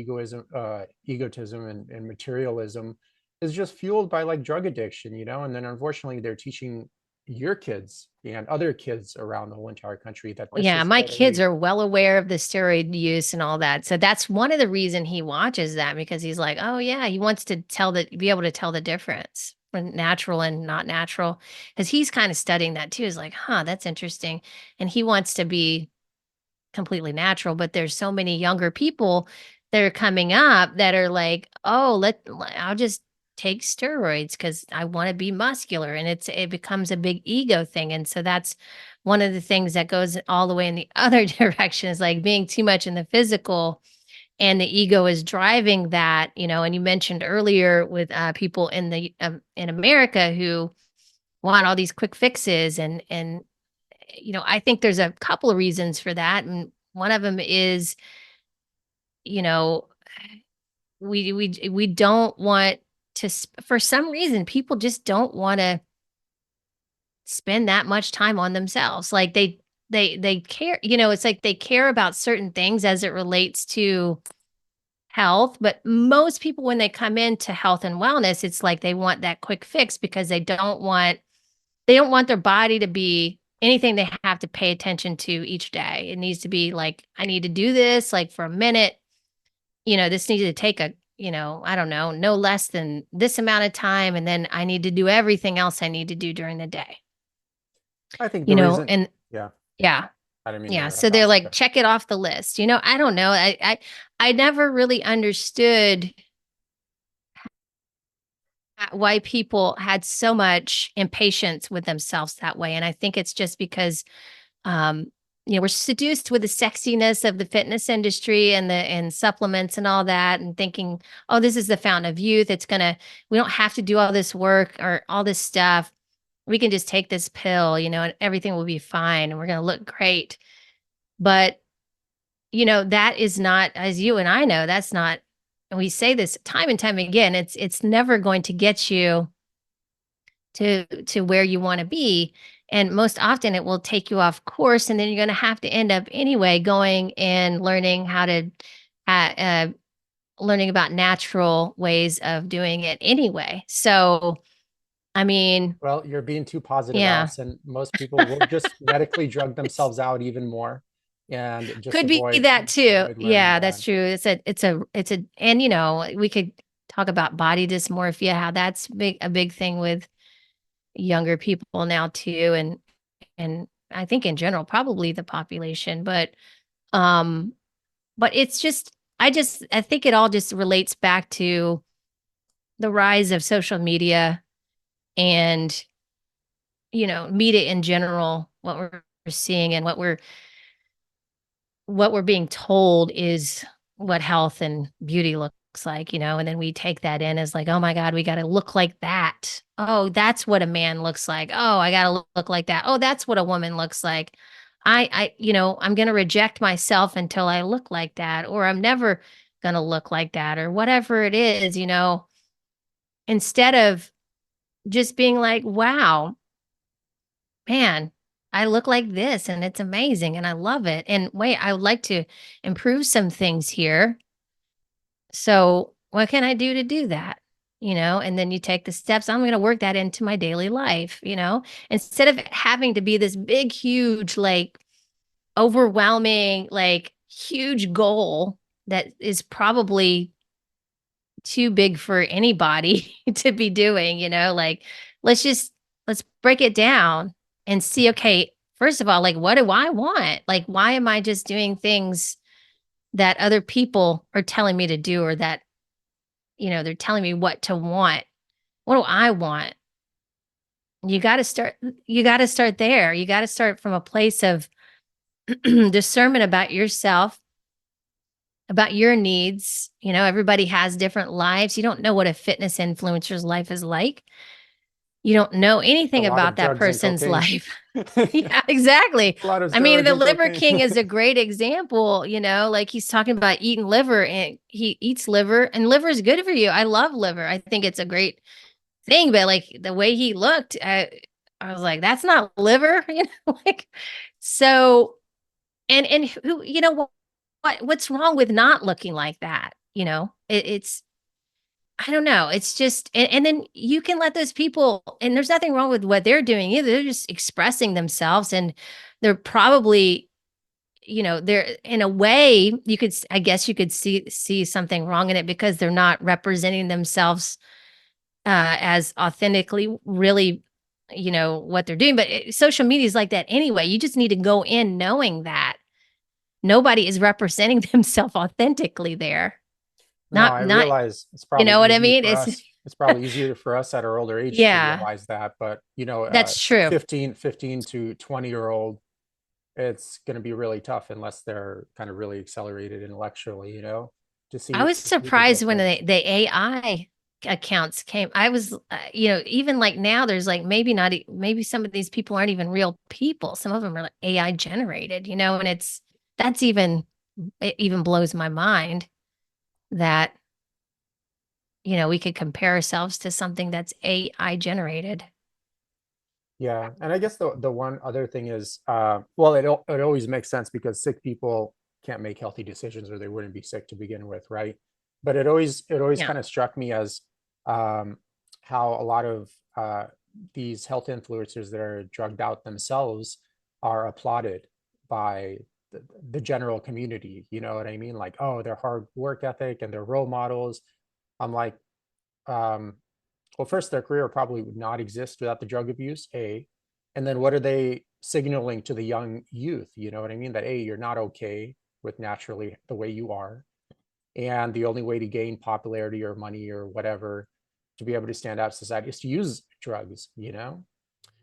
egotism, and materialism is just fueled by like drug addiction, and then unfortunately they're teaching your kids and other kids around the whole entire country that this Yeah, is my kids totally are well aware of the steroid use and all that. So that's one of the reason he watches that because he's like, "Oh yeah, he wants to be able to tell the difference from natural and not natural." Because he's kind of studying that too. He's like, "Huh, that's interesting." And he wants to be completely natural, but there's so many younger people that are coming up that are like, "Oh, I'll just take steroids because I want to be muscular," and it becomes a big ego thing, and so that's one of the things that goes all the way in the other direction is like being too much in the physical, and the ego is driving that. And you mentioned earlier with people in America who want all these quick fixes. And I think there's a couple of reasons for that. And one of them is, you know, we don't want to for some reason people just don't want to spend that much time on themselves. Like they care, it's like they care about certain things as it relates to health, but most people when they come into health and wellness, it's like they want that quick fix because they don't want their body to be anything they have to pay attention to each day. It needs to be like, I need to do this like for a minute. This needs to take I don't know, no less than this amount of time. And then I need to do everything else I need to do during the day, I think the reason, and yeah, yeah. I didn't mean to Yeah. interrupt, So they're Allison. like, check it off the list. I don't know. I never really understood why people had so much impatience with themselves that way. And I think it's just because um we're seduced with the sexiness of the fitness industry and supplements and all that, and thinking, oh, this is the fountain of youth. We don't have to do all this work or all this stuff. We can just take this pill, and everything will be fine and we're going to look great. But that is not, as you and I know, that's not, and we say this time and time again, it's never going to get you to where you want to be. And most often it will take you off course, and then you're going to have to end up anyway going and learning how to uh, uh, learning about natural ways of doing it anyway. So I mean, Well, you're being too positive, yeah. Allison. Most people will just medically drug It's themselves out even more and just could be avoid that too. learning. Yeah, Yeah. that's true. It's a and we could talk about body dysmorphia, how that's a big thing with younger people now too, and I think in general probably the population, um but it's just I think it all just relates back to the rise of social media and media in general, what we're seeing and what we're being told is what health and beauty looks like, and then we take that in as like, oh my God, we got to look like that. Oh, that's what a man looks like. Oh, I got to look like that. Oh, that's what a woman looks like. I'm going to reject myself until I look like that, or I'm never going to look like that, or whatever it is, instead of just being like, wow, man, I look like this and it's amazing and I love it. And wait, I would like to improve some things here. So, what can I do to do that? And then you take the steps. I'm going to work that into my daily life, instead of having to be this big, huge, like overwhelming, like huge goal that is probably too big for anybody to be doing, like let's just let's break it down and see, okay, first of all, like what do I want? Like why am I just doing things that other people are telling me to do, or that, they're telling me what to want? What do I want? You got to start there. You got to start from a place of discernment about yourself, about your needs. Everybody has different lives. You don't know what a fitness influencer's life is like. You don't know A anything lot of about that drugs and person's cocaine. life. A Yeah, exactly. lot of I mean, steroids the and Liver cocaine. King is a great example, like he's talking about eating liver, and he eats liver, and liver is good for you. I love liver. I think it's a great thing, but like the way he looked, I was like, that's not liver, like so. And who, what's wrong with not looking like that? It's I don't know. It's just, and then you can let those people, and there's nothing wrong with what they're doing either. They're just expressing themselves, and they're probably, they're in a way you could, I guess you could see something wrong in it because they're not representing themselves as authentically, really, what they're doing. But social media is like that anyway. You just need to go in knowing that nobody is representing themselves authentically there. No, Not, I not, realize it's you probably know what I easy mean? for It's, us. It's probably easier for us at our older age to yeah, realize that. But, that's true. 15 to 20-year-old, it's going to be really tough unless they're kind of really accelerated intellectually, to I see was to see the surprised when difference. the AI. accounts came. I was, even like now, there's like maybe not, maybe some of these people aren't even real people. Some of them are like AI generated, and that's even, it even blows my mind that, we could compare ourselves to something that's AI generated. Yeah, and I guess the one other thing is, well, it always makes sense because sick people can't make healthy decisions or they wouldn't be sick to begin with, right? But it always Yeah. kind of struck me as um, how a lot of these health influencers that are drugged out themselves are applauded by the general community. You know what I mean? Like, oh, their hard work ethic and their role models. I'm like, um, well, first, their career probably would not exist without the drug abuse, A. And then what are they signaling to the young youth? You know what I mean? That, A, you're not okay with naturally the way you are. And the only way to gain popularity or money or whatever to be able to stand out in society is to use drugs, you know?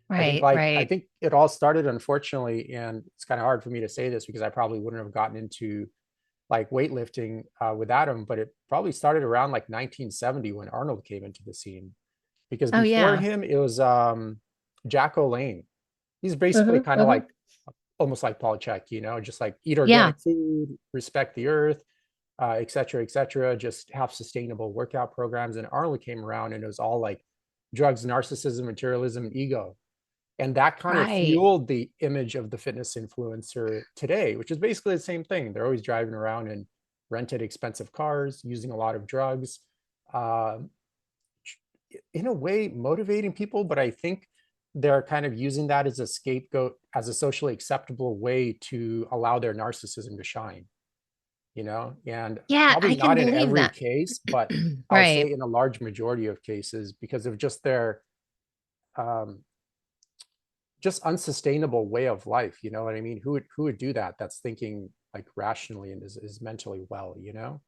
Right, I right. think it all started, unfortunately, and it's kind of hard for me to say this because I probably wouldn't have gotten into like weightlifting without him, but it probably started around like 1970 when Arnold came into the scene, because Oh before yeah. him it was Jack O'Lane. He's basically Hmm, kind of hmm. like almost like Paul Chek, you know, just like eat Yeah. organic food, respect the earth, et cetera, just have sustainable workout programs. And Arnold came around and it was all like drugs, narcissism, materialism, and ego. And that kind of Right. fueled the image of the fitness influencer today, which is basically the same thing. They're always driving around in rented expensive cars, using a lot of drugs, uh, in a way motivating people, but I think they're kind of using that as a scapegoat, as a socially acceptable way to allow their narcissism to shine, you know? And Yeah, probably I can not in believe every that. case, but I'll Right. say in a large majority of cases because of just their um, just unsustainable way of life. You know what I mean? Who would do that? That's thinking like rationally and is mentally well, you know?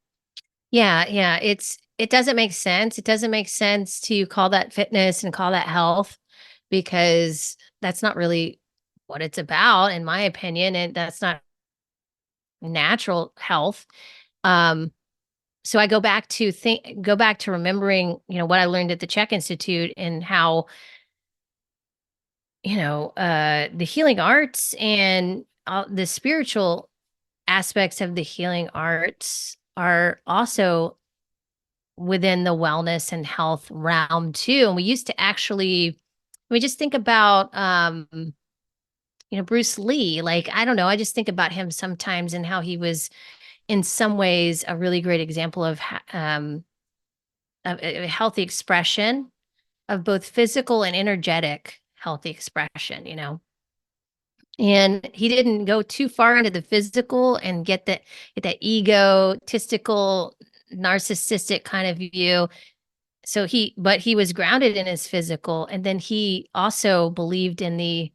Yeah, yeah. It doesn't make sense. It doesn't make sense to call that fitness and call that health because that's not really what it's about, in my opinion, and that's not natural health. Um, so I go back to remembering, what I learned at the Czech Institute and how, the healing arts and the spiritual aspects of the healing arts are also within the wellness and health realm too. And we used to actually, we just think about, Bruce Lee. Like, I don't know, I just think about him sometimes and how he was, in some ways, a really great example of, of a healthy expression of both physical and energetic healthy expression. And he didn't go too far into the physical and get that egotistical, narcissistic kind of view. So but he was grounded in his physical, and then he also believed in the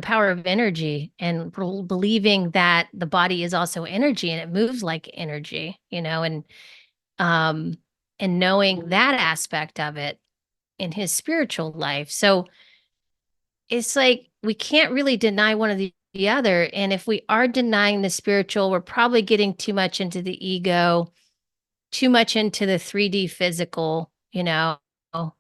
power of energy and believing that the body is also energy and it moves like energy, um and knowing that aspect of it in his spiritual life. So it's like we can't really deny one of the other. And if we are denying the spiritual, we're probably getting too much into the ego, too much into the 3D physical. And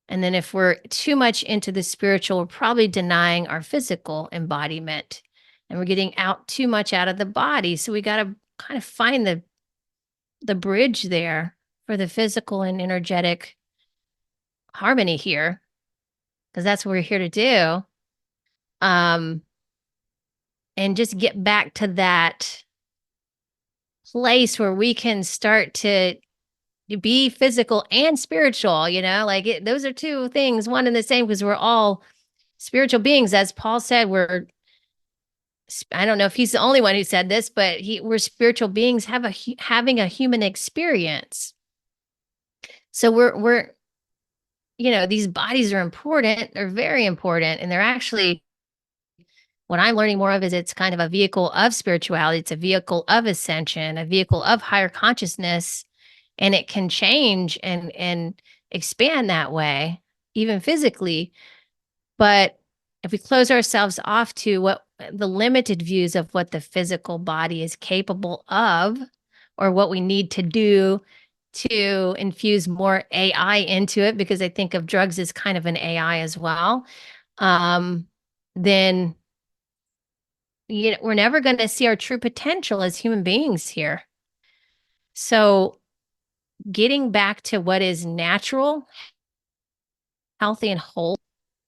then if we're too much into the spiritual, we're probably denying our physical embodiment and we're getting out too much out of the body. So we got to kind of find the bridge there for the physical and energetic harmony here, because that's what we're here to do. Um, and just get back to that place where we can start to be physical and spiritual, like those are two things, one and the same, because we're all spiritual beings. As Paul said, I don't know if he's the only one who said this, but we're spiritual beings having a human experience. So these bodies are important. They're very important. And they're actually, what I'm learning more of is it's kind of a vehicle of spirituality. It's a vehicle of ascension, a vehicle of higher consciousness, and it can change and expand that way, even physically. But if we close ourselves off to what the limited views of what the physical body is capable of or what we need to do to infuse more AI into it, because I think of drugs as kind of an AI as well, um, then we're never going to see our true potential as human beings here. So getting back to what is natural, healthy, and whole,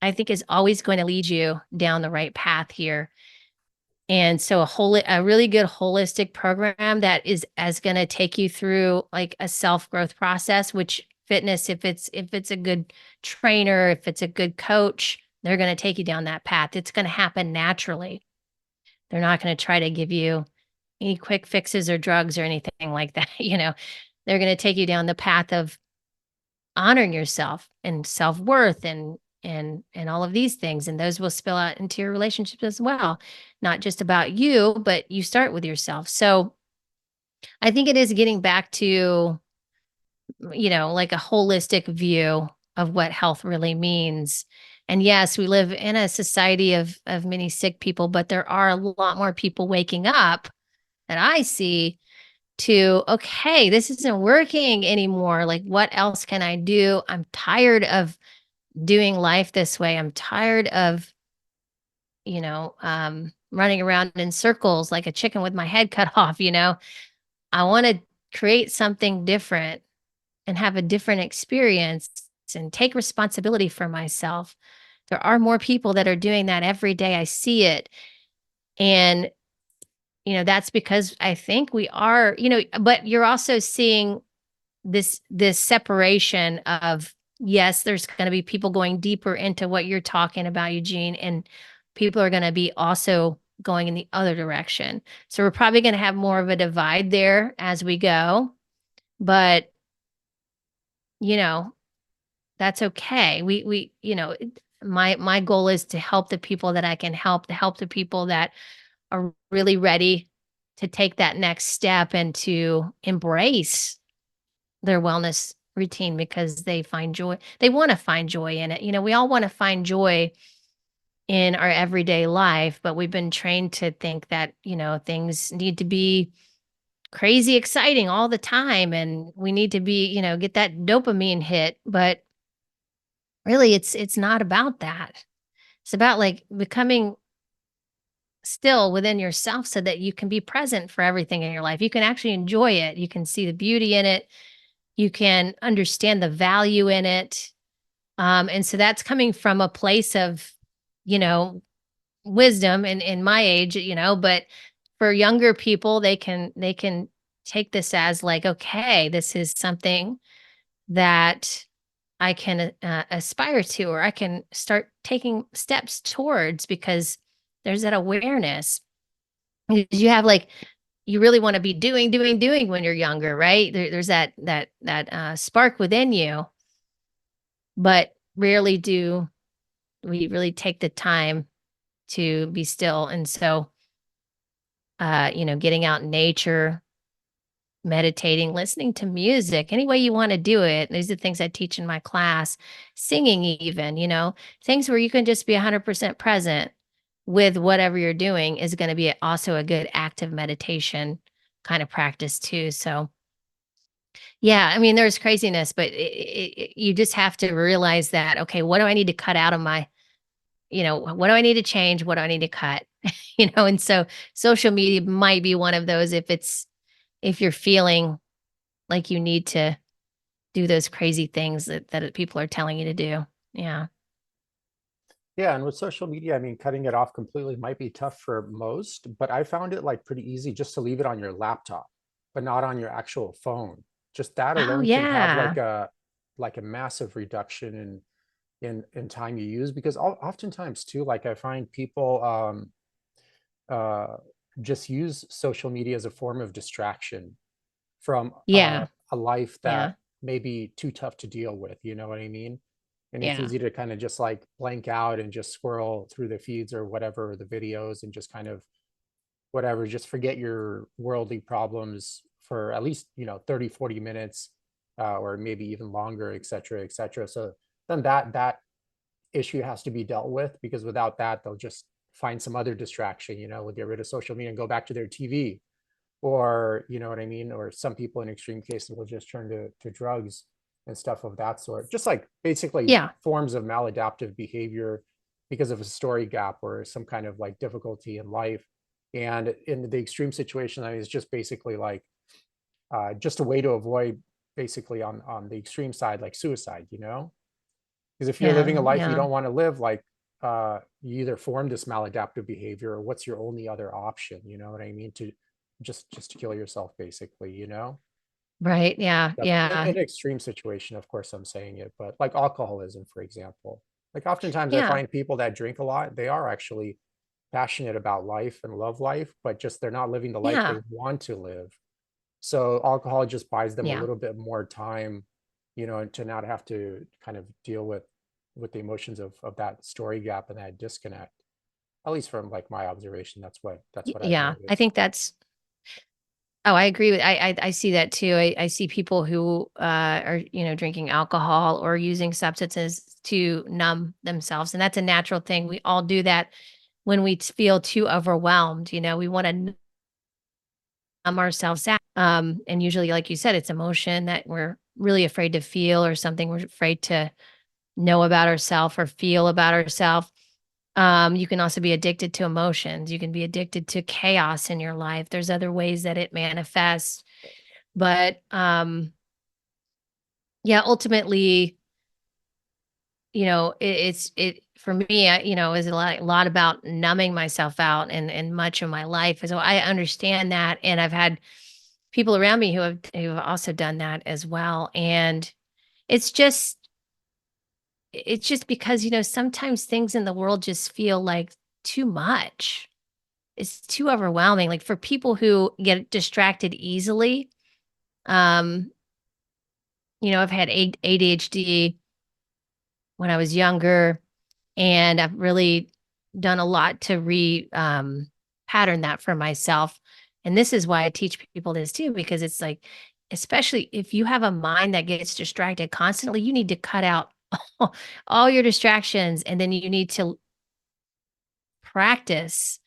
I think is always going to lead you down the right path here. And so a really good holistic program that is as going to take you through like a self-growth process, which fitness, if it's a good trainer, if it's a good coach, they're going to take you down that path. It's going to happen naturally. They're not going to try to give you any quick fixes or drugs or anything like that. They're going to take you down the path of honoring yourself and self-worth and all of these things, and those will spill out into your relationships as well, not just about you, but you start with yourself. So I think it is getting back to like a holistic view of what health really means. And yes, we live in a society of many sick people, but there are a lot more people waking up that I see to, okay, this isn't working anymore. Like, what else can I do? I'm tired of doing life this way. I'm tired of, running around in circles like a chicken with my head cut off. I want to create something different and have a different experience and take responsibility for myself. There are more people that are doing that every day. I see it. And, that's because I think we are, but you're also seeing this separation of, yes, there's going to be people going deeper into what you're talking about, Eugene, and people are going to be also going in the other direction. So we're probably going to have more of a divide there as we go, but you know that's okay. My goal is to help the people that I can help, to help the people that are really ready to take that next step and to embrace their wellness routine because they find joy. They want to find joy in it. We all want to find joy in our everyday life, but we've been trained to think that, things need to be crazy exciting all the time and we need to be, get that dopamine hit, but really it's not about that. It's about like becoming still within yourself so that you can be present for everything in your life. You can actually enjoy it. You can see the beauty in it. You can understand the value in it. And so that's coming from a place of, you know, wisdom and in my age, but for younger people, they can take this as like, okay, this is something that I can aspire to, or I can start taking steps towards because there's that awareness. You have like, you really want to be doing when you're younger, right? There's that spark within you, but rarely do we really take the time to be still. And so, getting out in nature, meditating, listening to music, any way you want to do it. These are things I teach in my class, singing, even, things where you can just be 100% present with whatever you're doing is going to be also a good active meditation kind of practice too. So, yeah, I mean, there's craziness, but you just have to realize that, okay, what do I need to cut out of my, what do I need to change? What do I need to cut? And so social media might be one of those if you're feeling like you need to do those crazy things that people are telling you to do. Yeah. Yeah, and with social media, I mean, cutting it off completely might be tough for most, but I found it like pretty easy just to leave it on your laptop, but not on your actual phone. Just that Oh, alone can have yeah. like a massive reduction in time you use because oftentimes too, like I find people uh just use social media as a form of distraction from Yeah. a life Yeah. that may be too tough to deal with, you know what I mean? And it's Yeah. easy to kind of just like blank out and just scroll through the feeds or whatever, the videos, and just kind of whatever, just forget your worldly problems for at least, 30, 40 minutes, or maybe even longer, et cetera, et cetera. So then that issue has to be dealt with because without that, they'll just find some other distraction, we'll get rid of social media and go back to their TV or you know what I mean? Or some people in extreme cases will just turn to drugs and stuff of that sort. Just like basically Yeah. forms of maladaptive behavior because of a story gap or some kind of like difficulty in life. And in the extreme situation, I mean, it's just basically like just a way to avoid basically on the extreme side, like suicide, you know? Because if you're living a Yeah. life you Yeah. don't want to live, like you either form this maladaptive behavior or what's your only other option, you know what I mean? To just to kill yourself, basically, you know? Right. Yeah. That's Yeah. in an extreme situation, of course I'm saying it, but like alcoholism, for example. Like oftentimes I Yeah. find people that drink a lot, they are actually passionate about life and love life, but just they're not living the life they Yeah. want to live. So alcohol just buys them a Yeah. little bit more time, you know, and to not have to kind of deal with the emotions of that story gap and that disconnect. At least from like my observation, that's what I've Yeah. I noticed. think that's, oh, I agree with, I see that too. I see people who are, drinking alcohol or using substances to numb themselves. And that's a natural thing. We all do that when we feel too overwhelmed. We want to numb ourselves out. And usually, like you said, it's emotion that we're really afraid to feel or something we're afraid to know about ourselves or feel about ourselves. You can also be addicted to emotions. You can be addicted to chaos in your life. There's other ways that it manifests. But yeah, ultimately, it for me, is a lot about numbing myself out and much of my life. And so I understand that, and I've had people around me who have also done that as well. And it's just it's just because sometimes things in the world just feel like too much. It's too overwhelming. Like for people who get distracted easily, um, I've had ADHD when I was younger, and I've really done a lot to pattern that for myself. And this is why I teach people this too, because it's like, especially if you have a mind that gets distracted constantly, you need to cut out all your distractions, and then you need to practice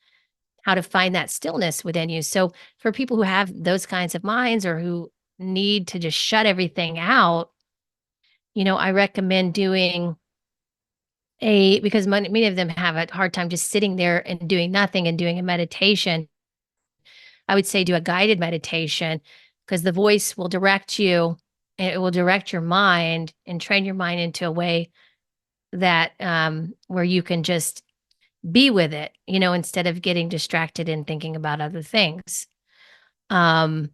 how to find that stillness within you. So for people who have those kinds of minds or who need to just shut everything out, I recommend doing because many of them have a hard time just sitting there and doing nothing and doing a meditation. I would say do a guided meditation because the voice will direct you and it will direct your mind and train your mind into a way that where you can just be with it, instead of getting distracted and thinking about other things. Um,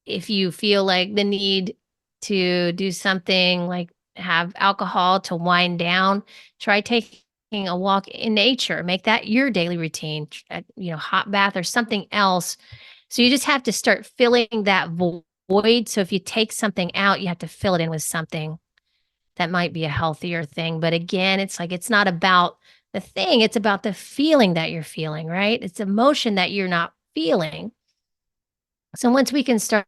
if you feel like the need to do something like have alcohol to wind down, try taking a walk in nature. Make that your daily routine, hot bath or something else. So you just have to start filling that void. So if you take something out, you have to fill it in with something that might be a healthier thing. But again, it's like it's not about the thing, it's about the feeling that you're feeling, right? It's emotion that you're not feeling. So once we can start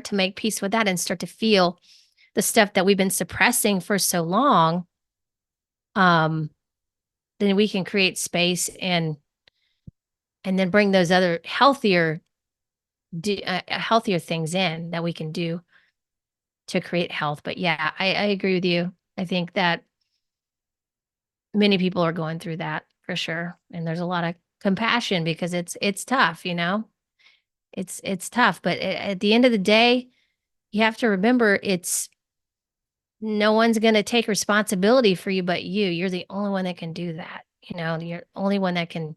to make peace with that and start to feel the stuff that we've been suppressing for so long, um, then we can create space and then bring those other healthier things in that we can do to create health. But yeah, I agree with you. I think that many people are going through that for sure, and there's a lot of compassion because it's tough. It's tough, but at the end of the day, you have to remember it's no one's going to take responsibility for you but you. You're the only one that can do that. You're the only one that can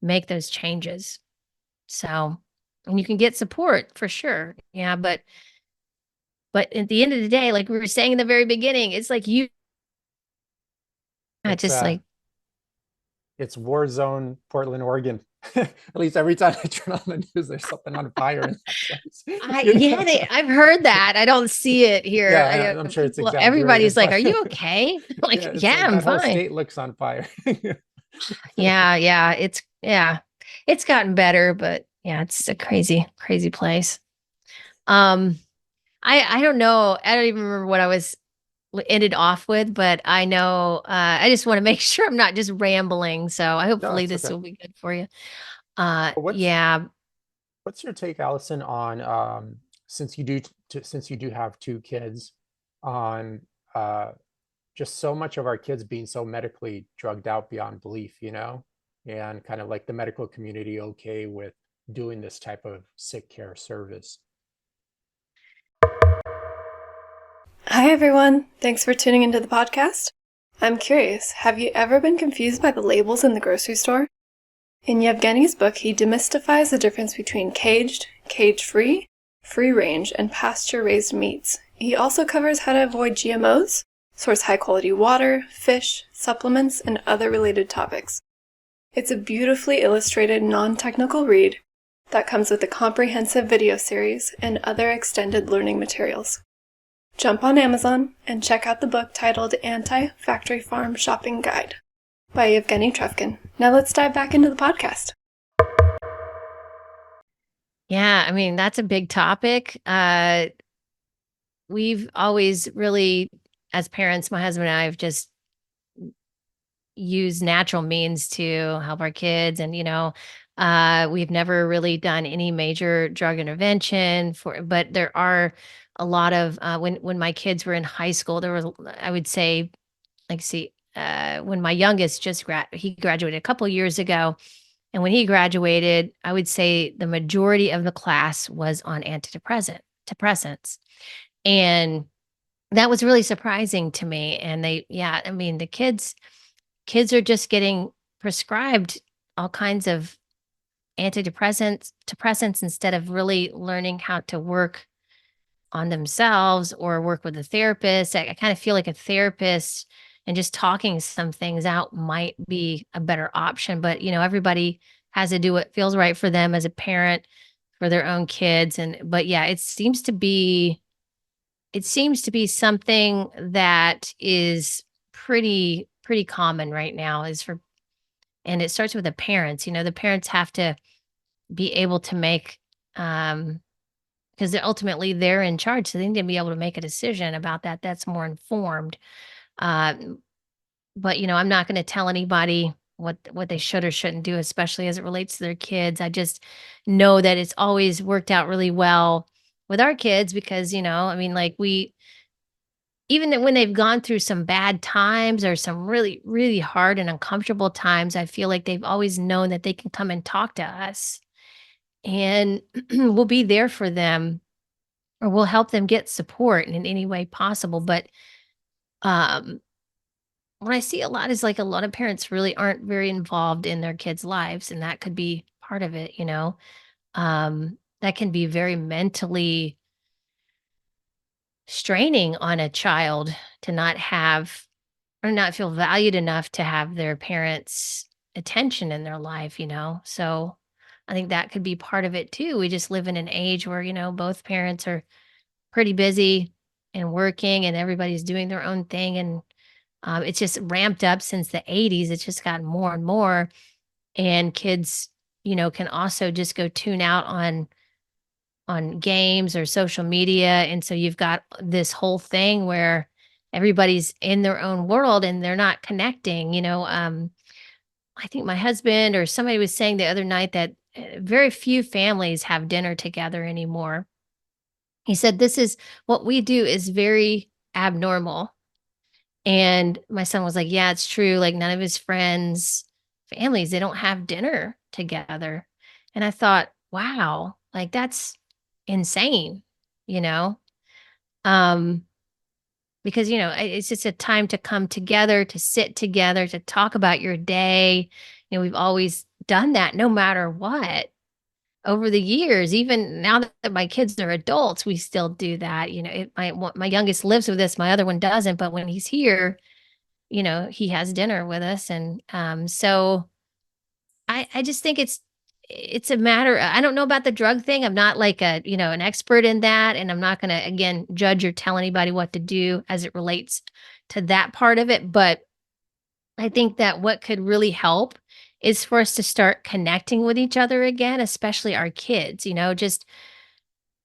make those changes. So, and you can get support for sure. Yeah, but at the end of the day, like we were saying in the very beginning, it's like you It's just like it's war zone Portland, Oregon. At least every time I turn on the news, there's something on fire in that place. You know? I've heard that. I don't see it here. Yeah, I'm sure it's Everybody's exaggerated, like, but "Are you okay?" Like, yeah, it's "Yeah, like I'm that whole fine." state looks on fire. Yeah. It's gotten better, but yeah, it's a crazy, crazy place. Um, I don't know. I don't even remember what I was ended off with, but I know I just want to make sure I'm not just rambling. So No, hopefully it's this okay. will be good for you. But Yeah. What's your take, Allison, on since you do have two kids, on uh, just so much of our kids being so medically drugged out beyond belief, and kind of like the medical community okay with doing this type of sick care service? Hi, everyone. Thanks for tuning into the podcast. I'm curious, have you ever been confused by the labels in the grocery store? In Yevgeny's book, he demystifies the difference between caged, cage-free, free-range, and pasture-raised meats. He also covers how to avoid GMOs, source high-quality water, fish, supplements, and other related topics. It's a beautifully illustrated, non-technical read that comes with a comprehensive video series and other extended learning materials. Jump on Amazon and check out the book titled Anti-Factory Farm Shopping Guide by Eugene Trufkin. Now let's dive back into the podcast. Yeah, I mean, that's a big topic. We've always really, as parents, my husband and I have just used natural means to help our kids. And, we've never really done any major drug intervention but there are a lot of, when my kids were in high school, there was, I would say, like, see, when my youngest he graduated a couple years ago. And when he graduated, I would say the majority of the class was on depressants. And that was really surprising to me. And I mean, the kids are just getting prescribed all kinds of depressants instead of really learning how to work on themselves or work with a therapist. I kind of feel like a therapist and just talking some things out might be a better option. But, everybody has to do what feels right for them as a parent for their own kids. But yeah, it seems to be something that is pretty common right now and it starts with the parents. The parents have to be able to make, because they're in charge, so they need to be able to make a decision about that's more informed. Uh, but, I'm not gonna tell anybody what they should or shouldn't do, especially as it relates to their kids. I just know that it's always worked out really well with our kids because, I mean, like, when they've gone through some bad times or some really, really hard and uncomfortable times, I feel like they've always known that they can come and talk to us, and we'll be there for them, or we'll help them get support in any way possible. But um what I see a lot is, like, a lot of parents really aren't very involved in their kids' lives, and that could be part of it. That can be very mentally straining on a child to not have or not feel valued enough to have their parents' attention in their life. So I think that could be part of it too. We just live in an age where, both parents are pretty busy and working and everybody's doing their own thing. And it's just ramped up since the 80s. It's just gotten more and more. And kids, can also just go tune out on games or social media. And so you've got this whole thing where everybody's in their own world and they're not connecting. I think my husband or somebody was saying the other night that very few families have dinner together anymore. He said, "This is what we do is very abnormal." And my son was like, "Yeah, it's true. Like, none of his friends, families, they don't have dinner together." And I thought, wow, like, that's insane, you know? Um, because, it's just a time to come together, to sit together, to talk about your day. We've always done that no matter what over the years. Even now that my kids are adults, we still do that. My youngest lives with us, my other one doesn't, but when he's here, he has dinner with us. And so I just think it's a matter. I don't know about the drug thing. I'm not like an expert in that, and I'm not going to again judge or tell anybody what to do as it relates to that part of it. But I think that what could really help is for us to start connecting with each other again, especially our kids. Just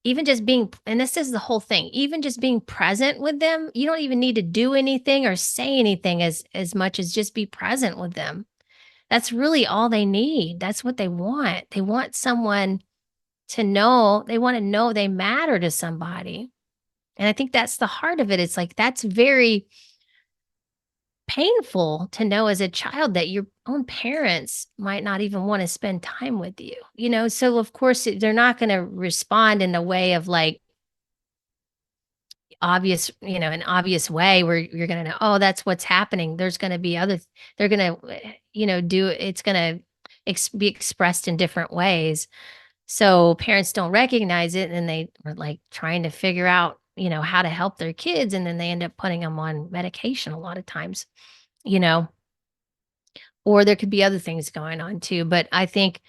even just being, and this is the whole thing, even just being present with them. You don't even need to do anything or say anything as much as just be present with them. That's really all they need. That's what they want. They want someone to know, they want to know they matter to somebody. And I think that's the heart of it. It's like that's very painful to know as a child that your own parents might not even want to spend time with you, you know? So, of course, they're not going to respond in a way of like obvious, you know, an obvious way where you're going to know, oh, that's what's happening. There's going to be other, they're going to, you know, do it's going to be expressed in different ways. So parents don't recognize it and they are like trying to figure out, you know, how to help their kids. And then they end up putting them on medication a lot of times, you know, or there could be other things going on too. But I think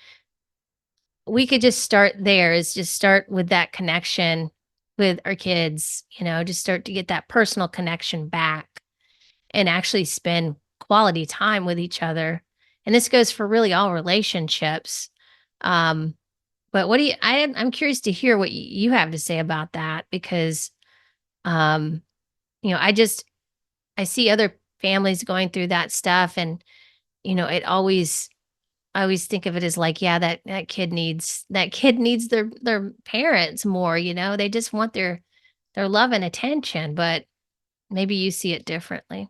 we could just start there is just start with that connection with our kids, you know, just start to get that personal connection back and actually spend quality time with each other. And this goes for really all relationships. Um, but what do you I'm curious to hear what you have to say about that because um, you know, I see other families going through that stuff and you know, I always think of it as like, yeah, that kid needs their parents more, you know? They just want their love and attention, but maybe you see it differently.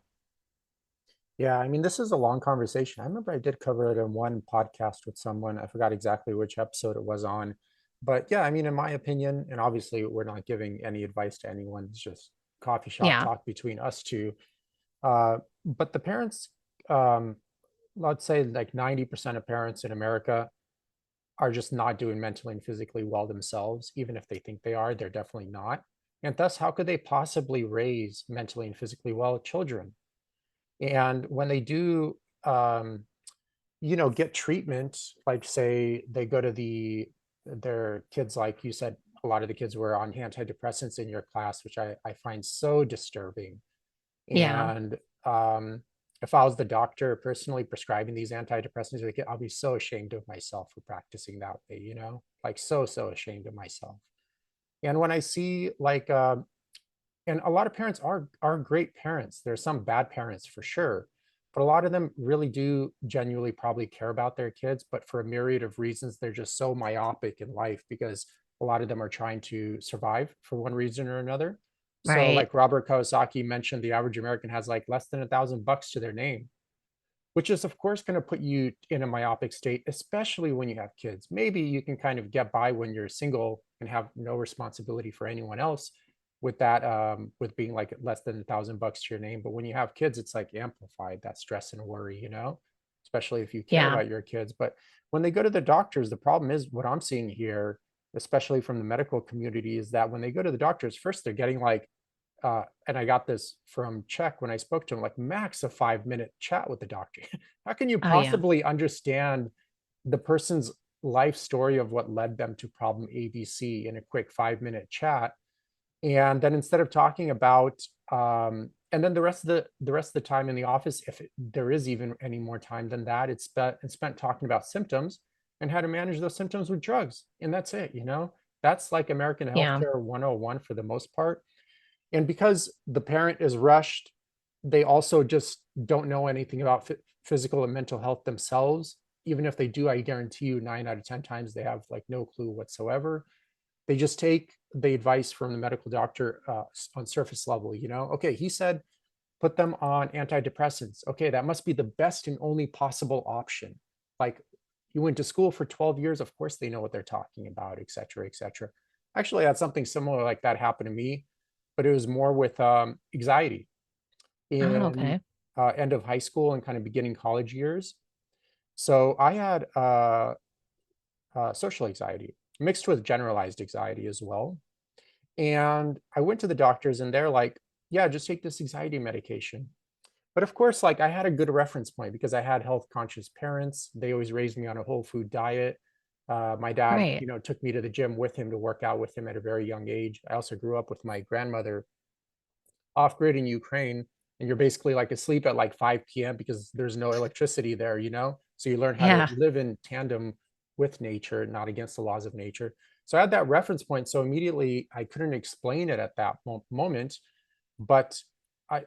Yeah, I mean, this is a long conversation. I remember I did cover it in one podcast with someone. I forgot exactly which episode it was on. But yeah, I mean, in my opinion, and obviously we're not giving any advice to anyone, it's just coffee shop Yeah. talk between us two. But the parents, um, let's say like 90% of parents in America are just not doing mentally and physically well themselves. Even if they think they are, they're definitely not. And thus, how could they possibly raise mentally and physically well children? And when they do, um, get treatment, like say they go to their kids, like you said, a lot of the kids were on antidepressants in your class, which I find so disturbing. Yeah. And if I was the doctor personally prescribing these antidepressants, like, I'll be so ashamed of myself for practicing that way, like so ashamed of myself. And when I see like, and a lot of parents are great parents. There's some bad parents for sure, but a lot of them really do genuinely probably care about their kids. But for a myriad of reasons, they're just so myopic in life because a lot of them are trying to survive for one reason or another. So, Right. like Robert Kiyosaki mentioned, the average American has like less than $1,000 to their name, which is of course going to put you in a myopic state, especially when you have kids. Maybe you can kind of get by when you're single and have no responsibility for anyone else with that, with being like less than $1,000 to your name. But when you have kids, it's like amplified, that stress and worry, especially if you care Yeah. about your kids. But when they go to the doctors, the problem is what I'm seeing here, especially from the medical community, is that when they go to the doctors, first they're getting like, and I got this from Czech when I spoke to him, like max a 5-minute chat with the doctor. How can you Oh, yeah. possibly understand the person's life story of what led them to problem ABC in a quick 5-minute chat? And then instead of talking about, and then the rest of the time in the office, if there is even any more time than that, it's spent talking about symptoms and how to manage those symptoms with drugs, and that's it. That's like American Yeah. healthcare 101 for the most part. And because the parent is rushed, they also just don't know anything about physical and mental health themselves. Even if they do, I guarantee you 9 out of 10 times they have like no clue whatsoever. They just take the advice from the medical doctor on surface level. Okay, he said put them on antidepressants. Okay, that must be the best and only possible option. Like, you went to school for 12 years, of course they know what they're talking about, et cetera, et cetera. Actually, I had something similar like that happen to me, but it was more with anxiety Oh, in okay. end of high school and kind of beginning college years. So I had social anxiety mixed with generalized anxiety as well. And I went to the doctors and they're like, yeah, just take this anxiety medication. But of course, like, I had a good reference point because I had health conscious parents. They always raised me on a whole food diet. My dad, Right. took me to the gym with him to work out with him at a very young age. I also grew up with my grandmother off grid in Ukraine, and you're basically like asleep at like 5 p.m. because there's no electricity there. So you learn how to Yeah. live in tandem with nature, not against the laws of nature. So I had that reference point. So immediately I couldn't explain it at that moment, but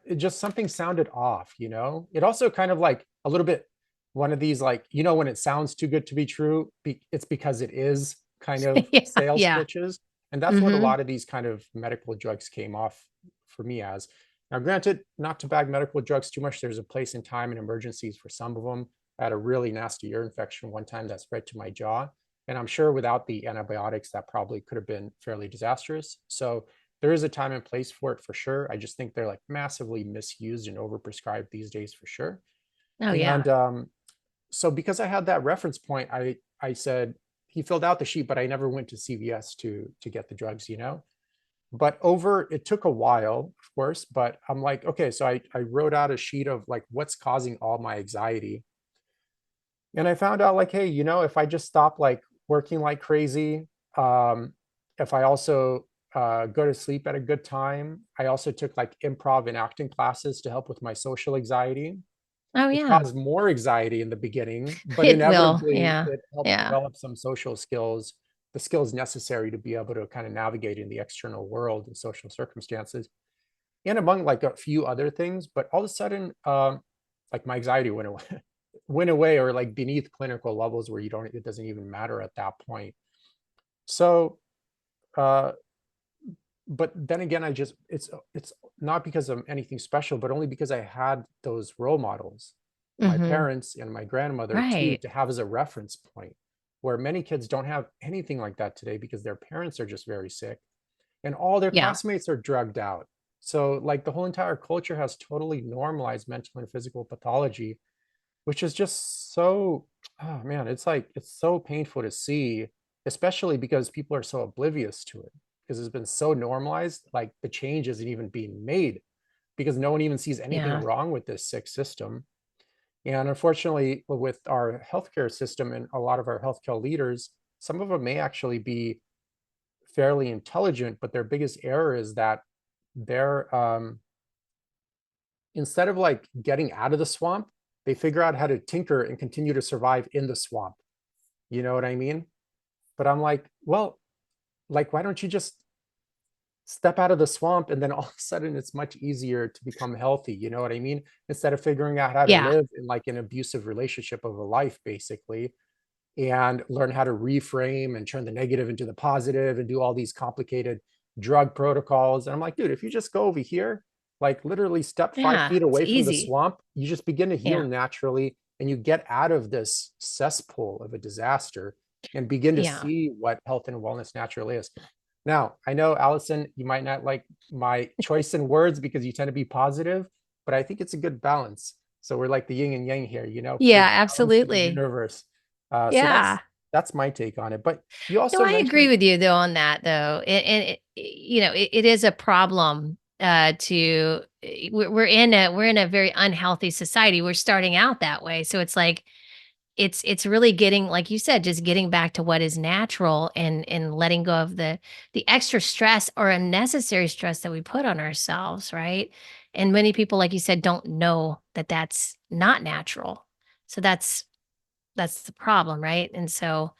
it just something sounded off. It also kind of like a little bit one of these, like, when it sounds too good to be true, it's because it is kind of Yeah, sales yeah. pitches. And that's what a Mhm. lot of these kind of medical drugs came off for me as. Now, granted, not to bag medical drugs too much, there's a place and time and emergencies for some of them. I had a really nasty ear infection one time that spread to my jaw. And I'm sure without the antibiotics, that probably could have been fairly disastrous. So there is a time and place for it for sure. I just think they're like massively misused and overprescribed these days for sure. Oh, yeah. And so because I had that reference point, I said he filled out the sheet, but I never went to CVS to get the drugs, you know. But over it took a while, of course, but I'm like, okay, so I wrote out a sheet of like what's causing all my anxiety. And I found out like, hey, you know, if I just stop like working like crazy, um, if I also go to sleep at a good time, I also took like improv and acting classes to help with my social anxiety. Oh, It yeah. caused more anxiety in the beginning, but It will. inevitably Yeah. it helped Yeah. develop some social skills, the skills necessary to be able to kind of navigate in the external world and social circumstances, and among like a few other things. But all of a sudden, like my anxiety went away, went away, or like beneath clinical levels where you don't, it doesn't even matter at that point. So, uh, but then again, it's not because of anything special, but only because I had those role models, my Mhm. parents and my grandmother too, Right. to have as a reference point, where many kids don't have anything like that today because their parents are just very sick and all their Yeah. classmates are drugged out. So like the whole entire culture has totally normalized mental and physical pathology, which is just so, oh man, it's like it's so painful to see, especially because people are so oblivious to it because it's been so normalized, like the change isn't even being made because no one even sees anything Yeah. wrong with this sick system. And unfortunately, with our healthcare system and a lot of our healthcare leaders, some of them may actually be fairly intelligent, but their biggest error is that they're instead of like getting out of the swamp, they figure out how to tinker and continue to survive in the swamp. You know what I mean? But I'm like, well, like, why don't you just step out of the swamp and then all of a sudden it's much easier to become healthy? You know what I mean? Instead of figuring out how to Yeah. live in like an abusive relationship of a life, basically, and learn how to reframe and turn the negative into the positive and do all these complicated drug protocols. And I'm like, dude, if you just go over here, like literally step five Yeah. feet It's away from the easy. swamp, you just begin to heal Yeah. naturally and you get out of this cesspool of a disaster and begin to Yeah. see what health and wellness naturally is. Now, I know, Allison, you might not like my choice in words because you tend to be positive, but I think it's a good balance. So we're like the yin and yang here, you know, Yeah, create balance in the absolutely. universe. So Yeah. that's my take on it. But you No, also I agree mentioned, with you though on that though. It is a problem we're in a very unhealthy society. We're starting out that way. So it's like it's really getting, like you said, just getting back to what is natural and letting go of the extra stress or unnecessary stress that we put on ourselves, right? And many people, like you said, don't know that that's not natural. So that's the problem, right? And so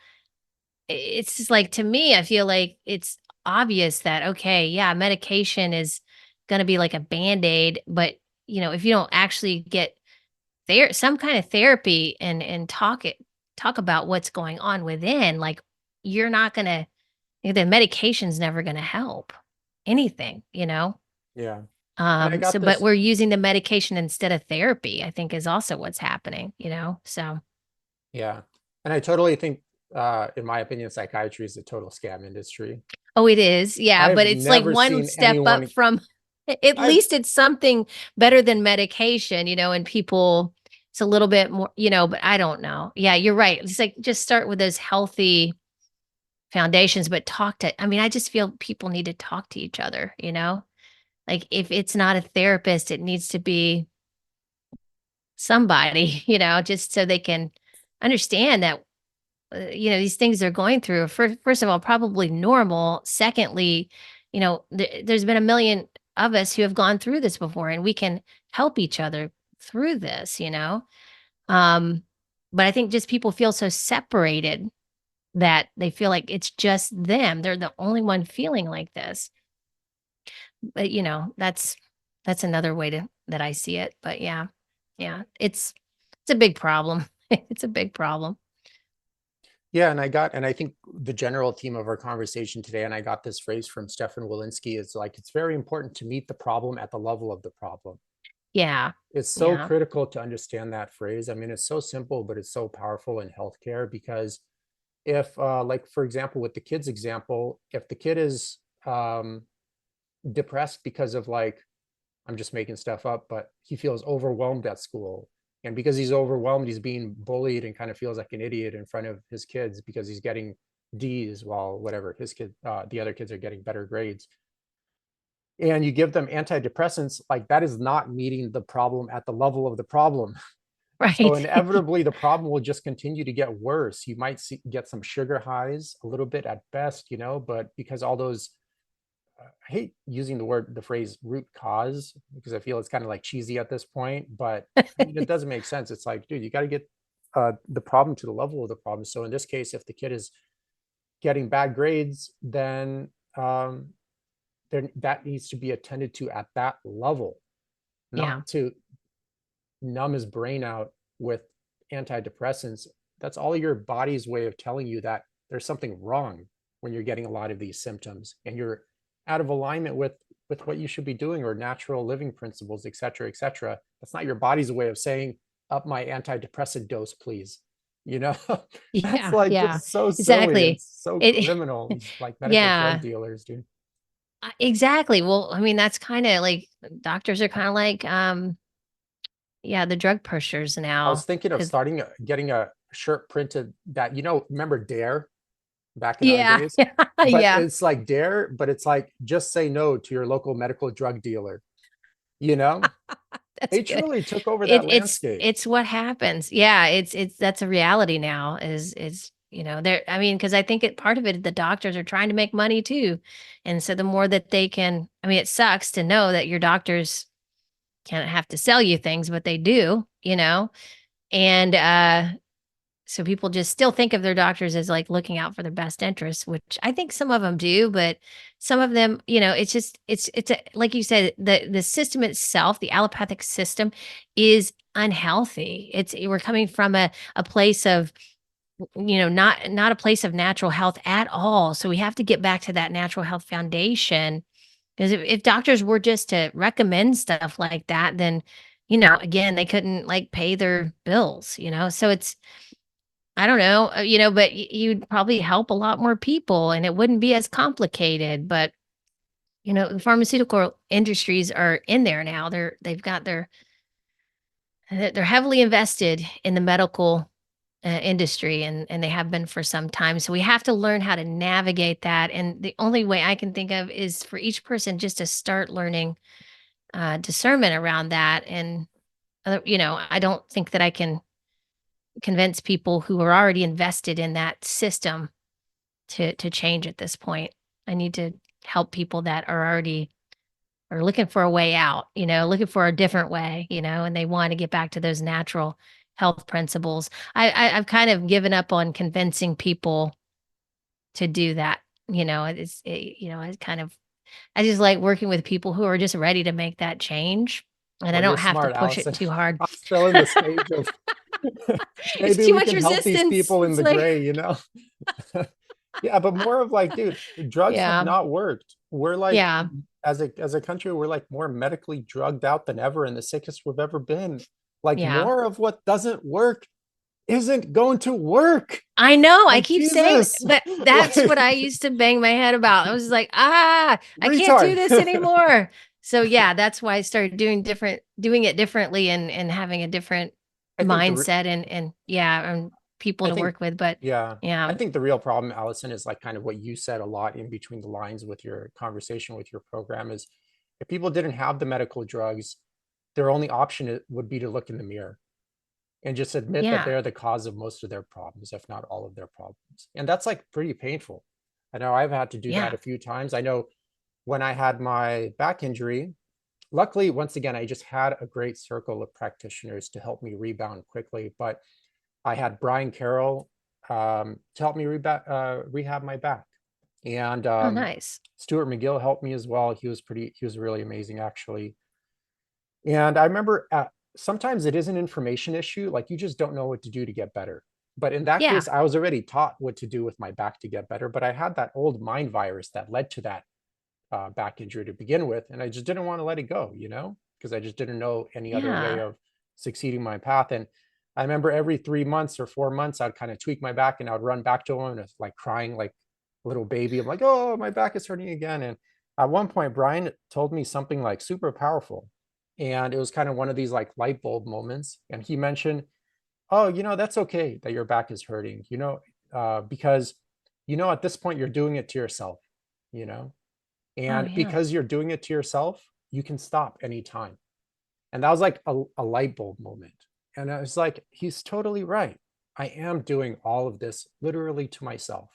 it's just like, to me, I feel like it's obvious that, okay, yeah, medication is going to be like a band-aid, but if you don't actually get some kind of therapy and talk about what's going on within, like, you're not going to, the medication's never going to help anything. yeah, and I So got but this, we're using the medication instead of therapy, I think, is also what's happening. So yeah, and I totally think, in my opinion, psychiatry is a total scam industry. oh, it is. Yeah, but I've it's like never one seen step up anyone, from at I've, least it's something better than medication, and people, it's a little bit more, but I don't know. Yeah, you're right. It's like, just start with those healthy foundations, but I mean, I just feel people need to talk to each other. Like, if it's not a therapist, it needs to be somebody, just so they can understand that these things they're going through, first of all, probably normal. Secondly, there's been a million of us who have gone through this before, and we can help each other through this. Um, but I think just people feel so separated that they feel like it's just them. They're the only one feeling like this. But that's another way that I see it. But yeah, yeah, it's a big problem. It's a big problem. Yeah, and I think the general theme of our conversation today, and I got this phrase from Stefan Walensky, is like, it's very important to meet the problem at the level of the problem. Yeah. It's so Yeah. critical to understand that phrase. I mean, it's so simple, but it's so powerful in healthcare because if, like, for example, with the kids example, if the kid is depressed because of like, I'm just making stuff up, but he feels overwhelmed at school. And because he's overwhelmed, he's being bullied and kind of feels like an idiot in front of his kids because he's getting D's while whatever his kid, the other kids are getting better grades. And you give them antidepressants, like that is not meeting the problem at the level of the problem. So Right. inevitably, the problem will just continue to get worse. You might get some sugar highs a little bit at best, but because all those I hate using the phrase root cause because I feel it's kind of like cheesy at this point, but I mean, it doesn't make sense. It's like, dude, you got to get the problem to the level of the problem. So in this case, if the kid is getting bad grades, then that needs to be attended to at that level, not Yeah. to numb his brain out with antidepressants. That's all your body's way of telling you that there's something wrong when you're getting a lot of these symptoms and you're out of alignment with what you should be doing or natural living principles, et cetera, et cetera. That's not your body's way of saying, up my antidepressant dose, please. You know, that's Yeah. like Yeah. just so silly and Exactly. so It criminal. These like medical drug yeah. dealers, dude. Exactly. Well, I mean, that's kind of like doctors are kind of like yeah, the drug pushers I was now thinking of cuz getting a shirt printed that, remember Dare back in our yeah. days? Yeah. But Yeah. it's like Dare, but it's like just say no to your local medical drug dealer. You know, That's they good. truly took over It that it's landscape. it's what happens. Yeah, it's that's a reality now is there I mean, because I think part of it the doctors are trying to make money too. And so the more that they can I mean, it sucks to know that your doctors can't have to sell you things, but they do, And so people just still think of their doctors as like looking out for their best interests, which I think some of them do, but some of them, it's just like you said, the system itself, the allopathic system is unhealthy. We're coming from a place of not a place of natural health at all. So we have to get back to that natural health foundation because if doctors were just to recommend stuff like that, then again, they couldn't like pay their bills, So it's I don't know, but you'd probably help a lot more people and it wouldn't be as complicated. But, the pharmaceutical industries are in there now. They've got they're heavily invested in the medical industry and they have been for some time. So we have to learn how to navigate that. And the only way I can think of is for each person just to start learning discernment around that. And, I don't think that I can convince people who are already invested in that system to change at this point. I need to help people that are looking for a way out, looking for a different way, and they want to get back to those natural health principles. I've kind of given up on convincing people to do that. I kind of I just like working with people who are just ready to make that change, and I Well, you're don't have to smart, push it Allison. too hard. I'm still in the stage of It's maybe too we much can help these resistance. people in It's the like, gray. Yeah, but more of like, dude, drugs have yeah, not worked. We're like, yeah, as a country, we're like more medically drugged out than ever and the sickest we've ever been. Like yeah. more of what doesn't work isn't going to work. I know, I Like keep saying Jesus. but that's what I Like used to bang my head about. I was like, I can't do retard. this anymore." So, yeah, that's why I started doing it differently and having a different I think mindset and yeah, and people I to think work with, but yeah. I yeah. think the real problem, Allison, is like kind of what you said a lot in between the lines with your conversation with your program is if people didn't have the medical drugs, their only option would be to look in the mirror and just admit that Yeah. they're the cause of most of their problems, if not all of their problems. And that's like pretty painful. I know I've had to do that Yeah. a few times. I know when I had my back injury, luckily, once again, I just had a great circle of practitioners to help me rebound quickly. But I had Brian Carroll to help me rehab my back. And Oh, nice. Stuart McGill helped me as well. He was really amazing, actually. And I remember sometimes it is an information issue. Like you just don't know what to do to get better. But in that Yeah. case, I was already taught what to do with my back to get better. But I had that old mind virus that led to that back injury to begin with. And I just didn't want to let it go, because I just didn't know any other way Yeah. of succeeding my path. And I remember every 3 months or 4 months, I'd kind of tweak my back and I'd run back to him and it's like crying like a little baby. I'm like, oh, my back is hurting again. And at one point, Brian told me something like super powerful. And it was kind of one of these like light bulb moments. And he mentioned, oh, that's okay that your back is hurting, because, at this point, you're doing it to yourself, you know, Oh, and yeah. because you're doing it to yourself, you can stop anytime. And that was like a light bulb moment. And I was like, he's totally right. I am doing all of this literally to myself.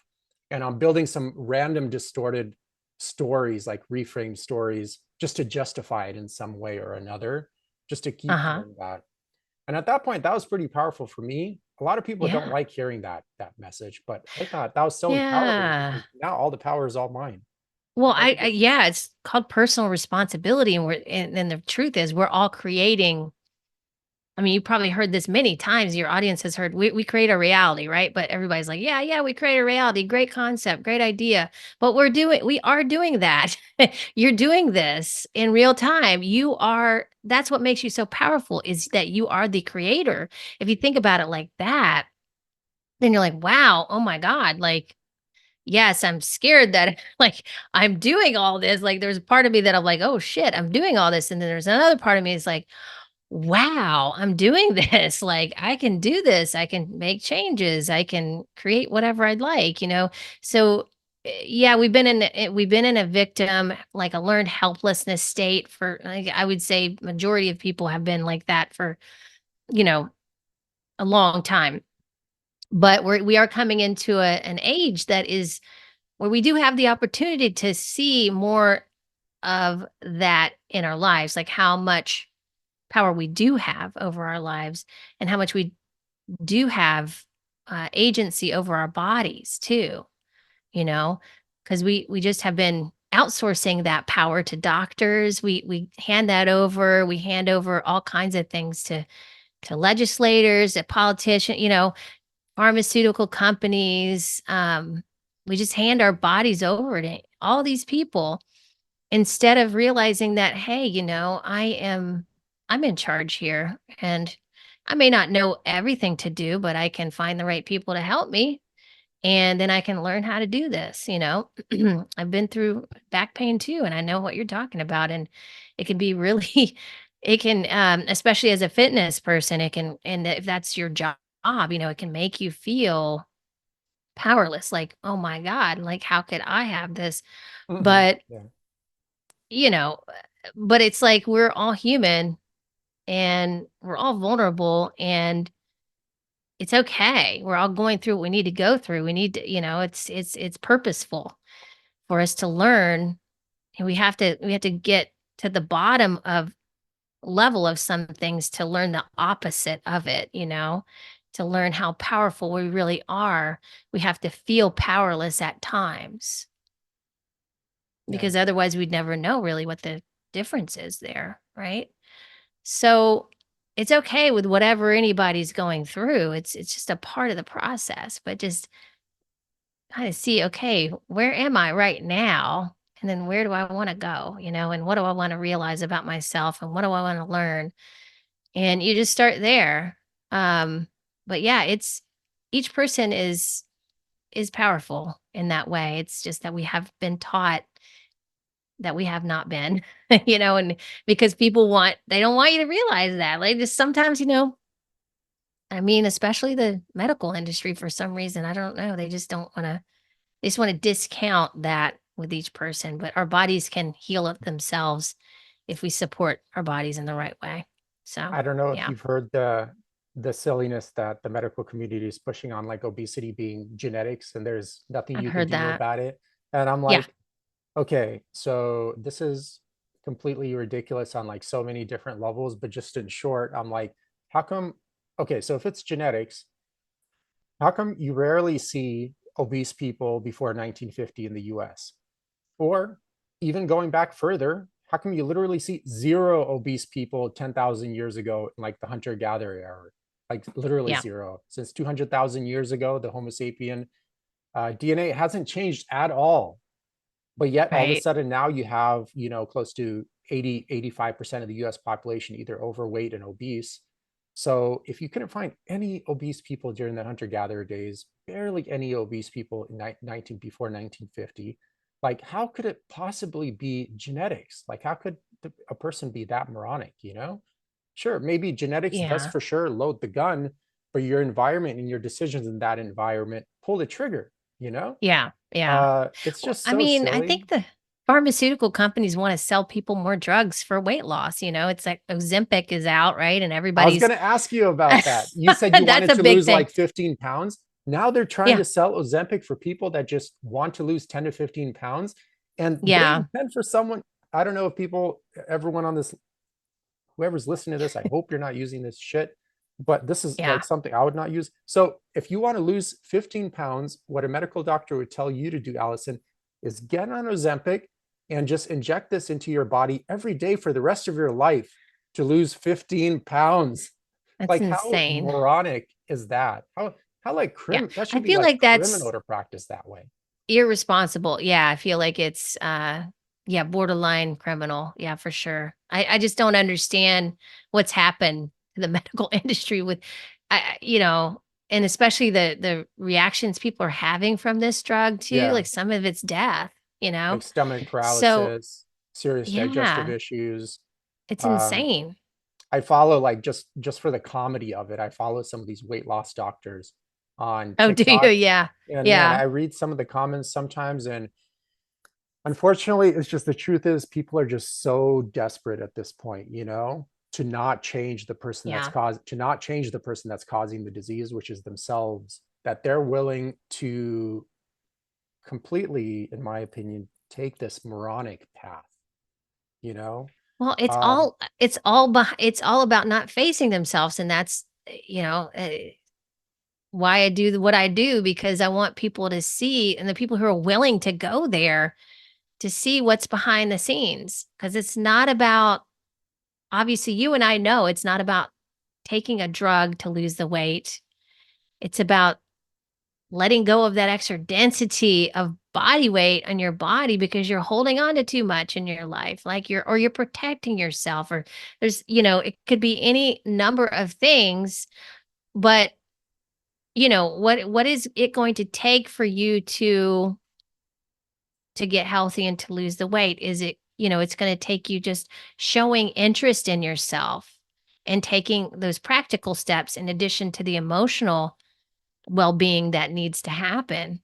And I'm building some random distorted stories, like reframed stories, just to justify it in some way or another, just to keep Uh-huh. doing that. And at that point, that was pretty powerful for me. A lot of people don't Yeah. like hearing that message, but I thought that was so empowering Yeah. because now all the power is all mine. Well, And I think it's yeah, it's called personal responsibility, and and the truth is, we're all creating. I mean, you probably heard this many times. Your audience has heard we create a reality, right? But everybody's like, yeah, yeah, we create a reality. Great concept, great idea. But we are doing that. You're doing this in real time. That's what makes you so powerful is that you are the creator. If you think about it like that, then you're like, wow, oh my God, like, yes, I'm scared that like I'm doing all this. Like there's a part of me that I'm like, oh shit, I'm doing all this. And then there's another part of me is like, wow, I'm doing this. Like I can do this. I can make changes. I can create whatever I'd like. So yeah, we've been in a victim, like a learned helplessness state for like, I would say majority of people have been like that for, you know, a long time. But we are coming into an age that is where we do have the opportunity to see more of that in our lives, like how much power we do have over our lives and how much we do have agency over our bodies too, you know, because we just have been outsourcing that power to doctors. We hand that over. We hand over all kinds of things to legislators, to politicians, pharmaceutical companies. We just hand our bodies over to all these people instead of realizing that, hey, I'm in charge here and I may not know everything to do, but I can find the right people to help me. And then I can learn how to do this. I've been through back pain too, and I know what you're talking about. And it can be really, it can, especially as a fitness person, and if that's your job, it can make you feel powerless. Like, oh my God, like, how could I have this? Mhm. But, Yeah, you know, but it's like we're all human and we're all vulnerable and it's okay. We're all going through what we need to go through. We need to, it's purposeful for us to learn and we have to get to the bottom of level of some things to learn the opposite of it. To learn how powerful we really are. We have to feel powerless at times yeah. because otherwise we'd never know really what the difference is there, right? So it's okay with whatever anybody's going through. It's just a part of the process, but just kind of see, okay, where am I right now? And then where do I want to go, and what do I want to realize about myself and what do I want to learn? And you just start there. Um, but yeah, it's each person is powerful in that way. It's just that we have been taught that we have not been, and because they don't want you to realize that. Like just sometimes, I mean, especially the medical industry for some reason, I don't know. They just don't want to, they just want to discount that with each person, but our bodies can heal it themselves if we support our bodies in the right way. So, I don't know if yeah, you've heard the silliness that the medical community is pushing on like obesity being genetics and there's nothing I've you can heard do that. about it. And I'm Yeah. like, okay, so this is completely ridiculous on like so many different levels, but just in short, I'm like, how come, okay, so if it's genetics, how come you rarely see obese people before 1950 in the US? Or even going back further, how come you literally see zero obese people 10,000 years ago in like the hunter gatherer era? like literally Yeah. zero. Since 200,000 years ago, the Homo sapien DNA hasn't changed at all. But yet all of a Right. sudden now you have, close to 85% of the US population either overweight and obese. So if you couldn't find any obese people during the hunter-gatherer days, barely any obese people in before 1950, like how could it possibly be genetics? Like how could a person be that moronic, Sure, maybe genetics does Yeah. for sure load the gun, but your environment and your decisions in that environment pull the trigger, Yeah. Yeah. It's Well, just I so mean, I silly. think the pharmaceutical companies want to sell people more drugs for weight loss. It's like Ozempic is out, right? And I was everybody's going to ask you about that. You said you that's wanted a to big lose thing. like 15 pounds. Now they're trying Yeah. to sell Ozempic for people that just want to lose 10 to 15 pounds. And they Yeah. intend for someone, I don't know if people, everyone on this, whoever's listening to this, I hope you're not using this shit, but this is like Yeah. something I would not use. So if you want to lose 15 pounds, what a medical doctor would tell you to do, Allison, is get on Ozempic and just inject this into your body every day for the rest of your life to lose 15 pounds. That's Like how insane. moronic is that? How like Yeah. that I should be feel like like criminal that's to practice that way. irresponsible. Yeah, I feel like it's yeah, borderline criminal. Yeah, for sure. I just don't understand what's happened to the medical industry with and especially the reactions people are having from this drug too, Yeah, like some of it's death, you know? like stomach So, paralysis, serious digestive yeah, issues. it's Um, insane. I follow like just for the comedy of it, I follow some of these weight loss doctors on Oh, do you? TikTok. Yeah. And man, Yeah. I read some of the comments sometimes, and unfortunately, it's just the truth is people are just so desperate at this point, to not change the person Yeah. to not change the person that's causing the disease, which is themselves, that they're willing to completely, in my opinion, take this moronic path, you know? Well, it's Um, all it's all about not facing themselves, and that's, why I do what I do, because I want people to see, and the people who are willing to go there to see what's behind the scenes. Because it's not about, obviously, you and I know it's not about taking a drug to lose the weight. It's about letting go of that extra density of body weight on your body because you're holding on to too much in your life, like you're protecting yourself, or it could be any number of things. But what is it going to take for you to get healthy and to lose the weight? Is it, it's going to take you just showing interest in yourself and taking those practical steps in addition to the emotional well-being that needs to happen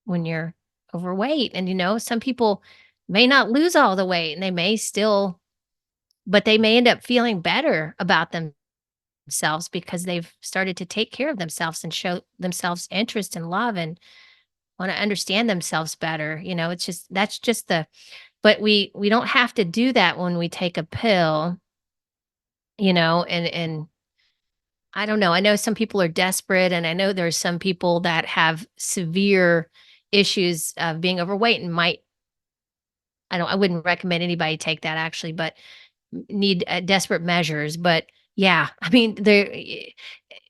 when you're overweight. And some people may not lose all the weight, and they may still, but they may end up feeling better about themselves because they've started to take care of themselves and show themselves interest and love and want to understand themselves better. It's just that's just the but we don't have to do that when we take a pill, and I don't know. I know some people are desperate, and I know there's some people that have severe issues of being overweight and might, I wouldn't recommend anybody take that actually, but need desperate measures. But yeah, I mean,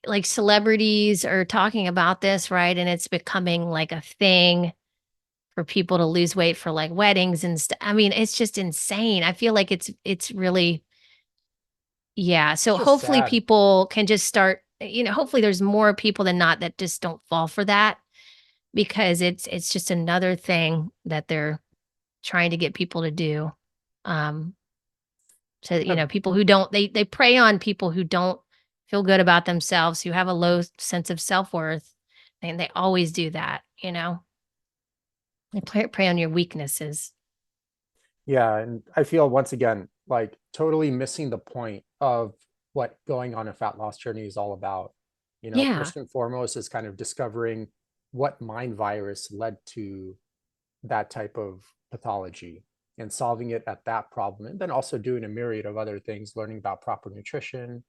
like celebrities are talking about this, right? And it's becoming like a thing for people to lose weight for like weddings and stuff. I mean, it's just insane. I feel like it's really, yeah. it's So just hopefully sad. people can just start, hopefully there's more people than not that just don't fall for that, because it's just another thing that they're trying to get people to do. Um so Uh, people who don't, they prey on people who don't feel good about themselves, who have a low sense of self-worth, and they always do that. They prey on your weaknesses. Yeah, and I feel once again like totally missing the point of what going on a fat loss journey is all about. Yeah. First and foremost is kind of discovering what mind virus led to that type of pathology and solving it at that problem. And then also doing a myriad of other things, learning about proper nutrition,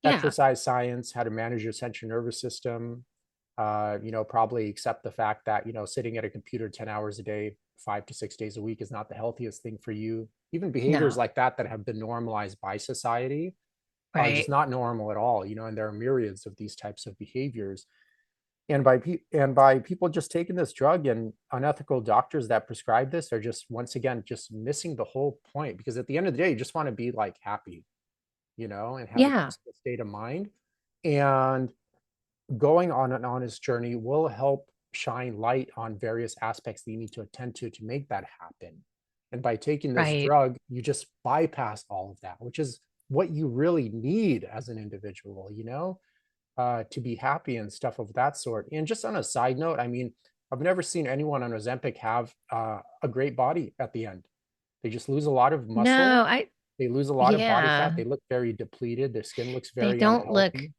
Yeah. exercise science, how to manage your central nervous system, probably accept the fact that, sitting at a computer 10 hours a day, 5 to 6 days a week is not the healthiest thing for you. Even behaviors No. like that have been normalized by society are just Right. not normal at all, and there are myriads of these types of behaviors. And by people just taking this drug, and unethical doctors that prescribe this are just, once again, just missing the whole point, because at the end of the day, you just want to be like happy, and have a Yeah. peaceful state of mind. And going on an honest journey will help shine light on various aspects that you need to attend to make that happen. And by taking this Right. drug, you just bypass all of that, which is what you really need as an individual, to be happy and stuff of that sort. And just on a side note, I mean, I've never seen anyone on Ozempic have a great body at the end. They just lose a lot of muscle. No, I They lose a lot of body fat. yeah. They look very depleted. Their skin looks They very don't look unhealthy.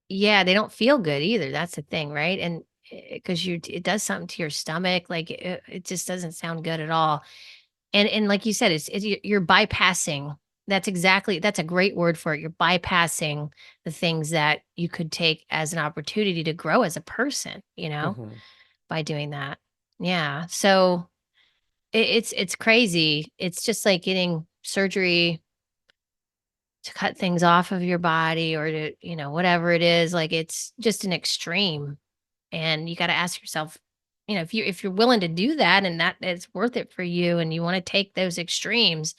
yeah, they don't feel good either. That's the thing, right? And because it does something to your stomach, like it just doesn't sound good at all. And like you said, you're bypassing. That's a great word for it. You're bypassing the things that you could take as an opportunity to grow as a person, Mhm. by doing that. Yeah. So it's crazy. It's just like getting surgery to cut things off of your body or to, whatever it is. Like it's just an extreme. And you got to ask yourself, if you're willing to do that and that it's worth it for you and you want to take those extremes,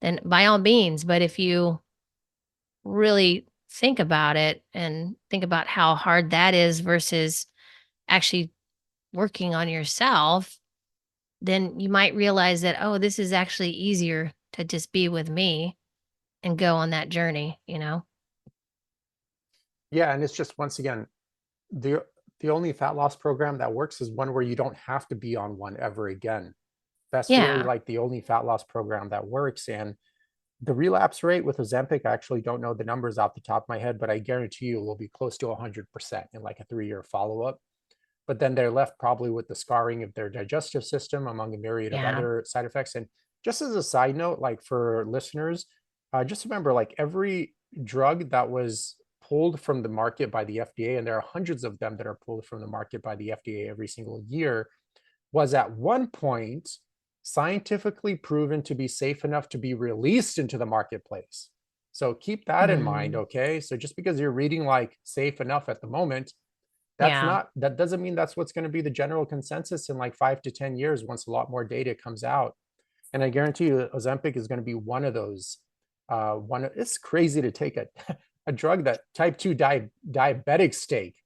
then by all means. But if you really think about it and think about how hard that is versus actually working on yourself, then you might realize that, oh, this is actually easier to just be with me and go on that journey. Yeah, and it's just, once again, the the only fat loss program that works is one where you don't have to be on one ever again. That's really Yeah. like the only fat loss program that works. And the relapse rate with Ozempic, I actually don't know the numbers off the top of my head, but I guarantee you it will be close to 100% in like a 3-year follow-up. But then they're left probably with the scarring of their digestive system, among a myriad of Yeah. other side effects. And just as a side note, like for listeners, just remember, like every drug that was pulled from the market by the FDA, and there are hundreds of them that are pulled from the market by the FDA every single year, was at one point scientifically proven to be safe enough to be released into the marketplace. So keep that in mind, Mm, okay? So just because you're reading like safe enough at the moment, yeah. that doesn't mean that's what's going to be the general consensus in like 5 to 10 years, once a lot more data comes out. And I guarantee you Ozempic is going to be one of those. It's crazy to take a a drug that type 2 diabetics take,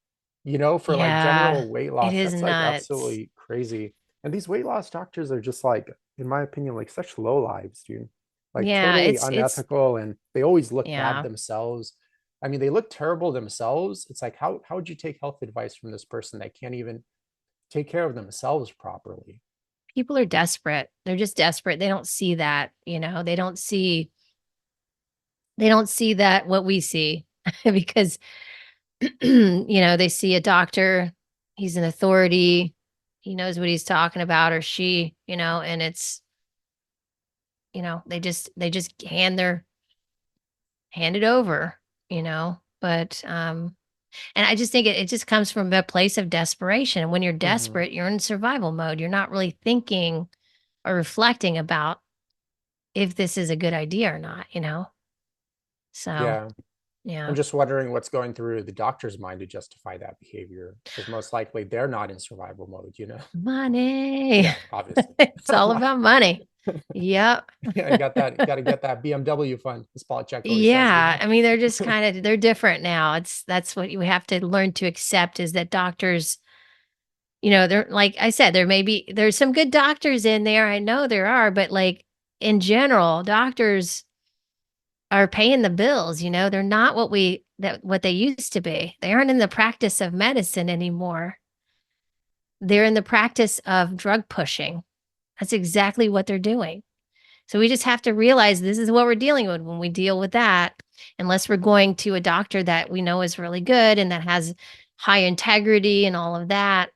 for like Yeah. general weight It loss. is That's like nuts. absolutely crazy. And these weight loss doctors are just like, in my opinion, like such low lives, dude. Like Yeah. totally It's, unethical, and they always look bad yeah. themselves. I mean, they look terrible themselves. It's like, how would you take health advice from this person that can't even take care of themselves properly? People are desperate. They're just desperate. They don't see that, they don't see that what we see because they see a doctor, he's an authority, he knows what he's talking about or she, and it's, they just hand it over, but and I just think it just comes from a place of desperation. When you're Hmm. desperate, you're in survival mode. You're not really thinking or reflecting about if this is a good idea or not. So, Yeah. I'm yeah. just wondering what's going through the doctor's mind to justify that behavior, because most likely they're not in survival mode. Money. Yeah, obviously. It's all about money. Yep. Yeah, got to get that BMW fund, as Paul Check always says. Yeah, I mean, they're just they're different now. That's what you have to learn to accept is that doctors, they're like I said, there's some good doctors in there. I know there are, but like in general, doctors are paying the bills, they're not what they used to be. They aren't in the practice of medicine anymore. They're in the practice of drug pushing. That's exactly what they're doing. So we just have to realize this is what we're dealing with when we deal with that. Unless we're going to a doctor that we know is really good and that has high integrity and all of that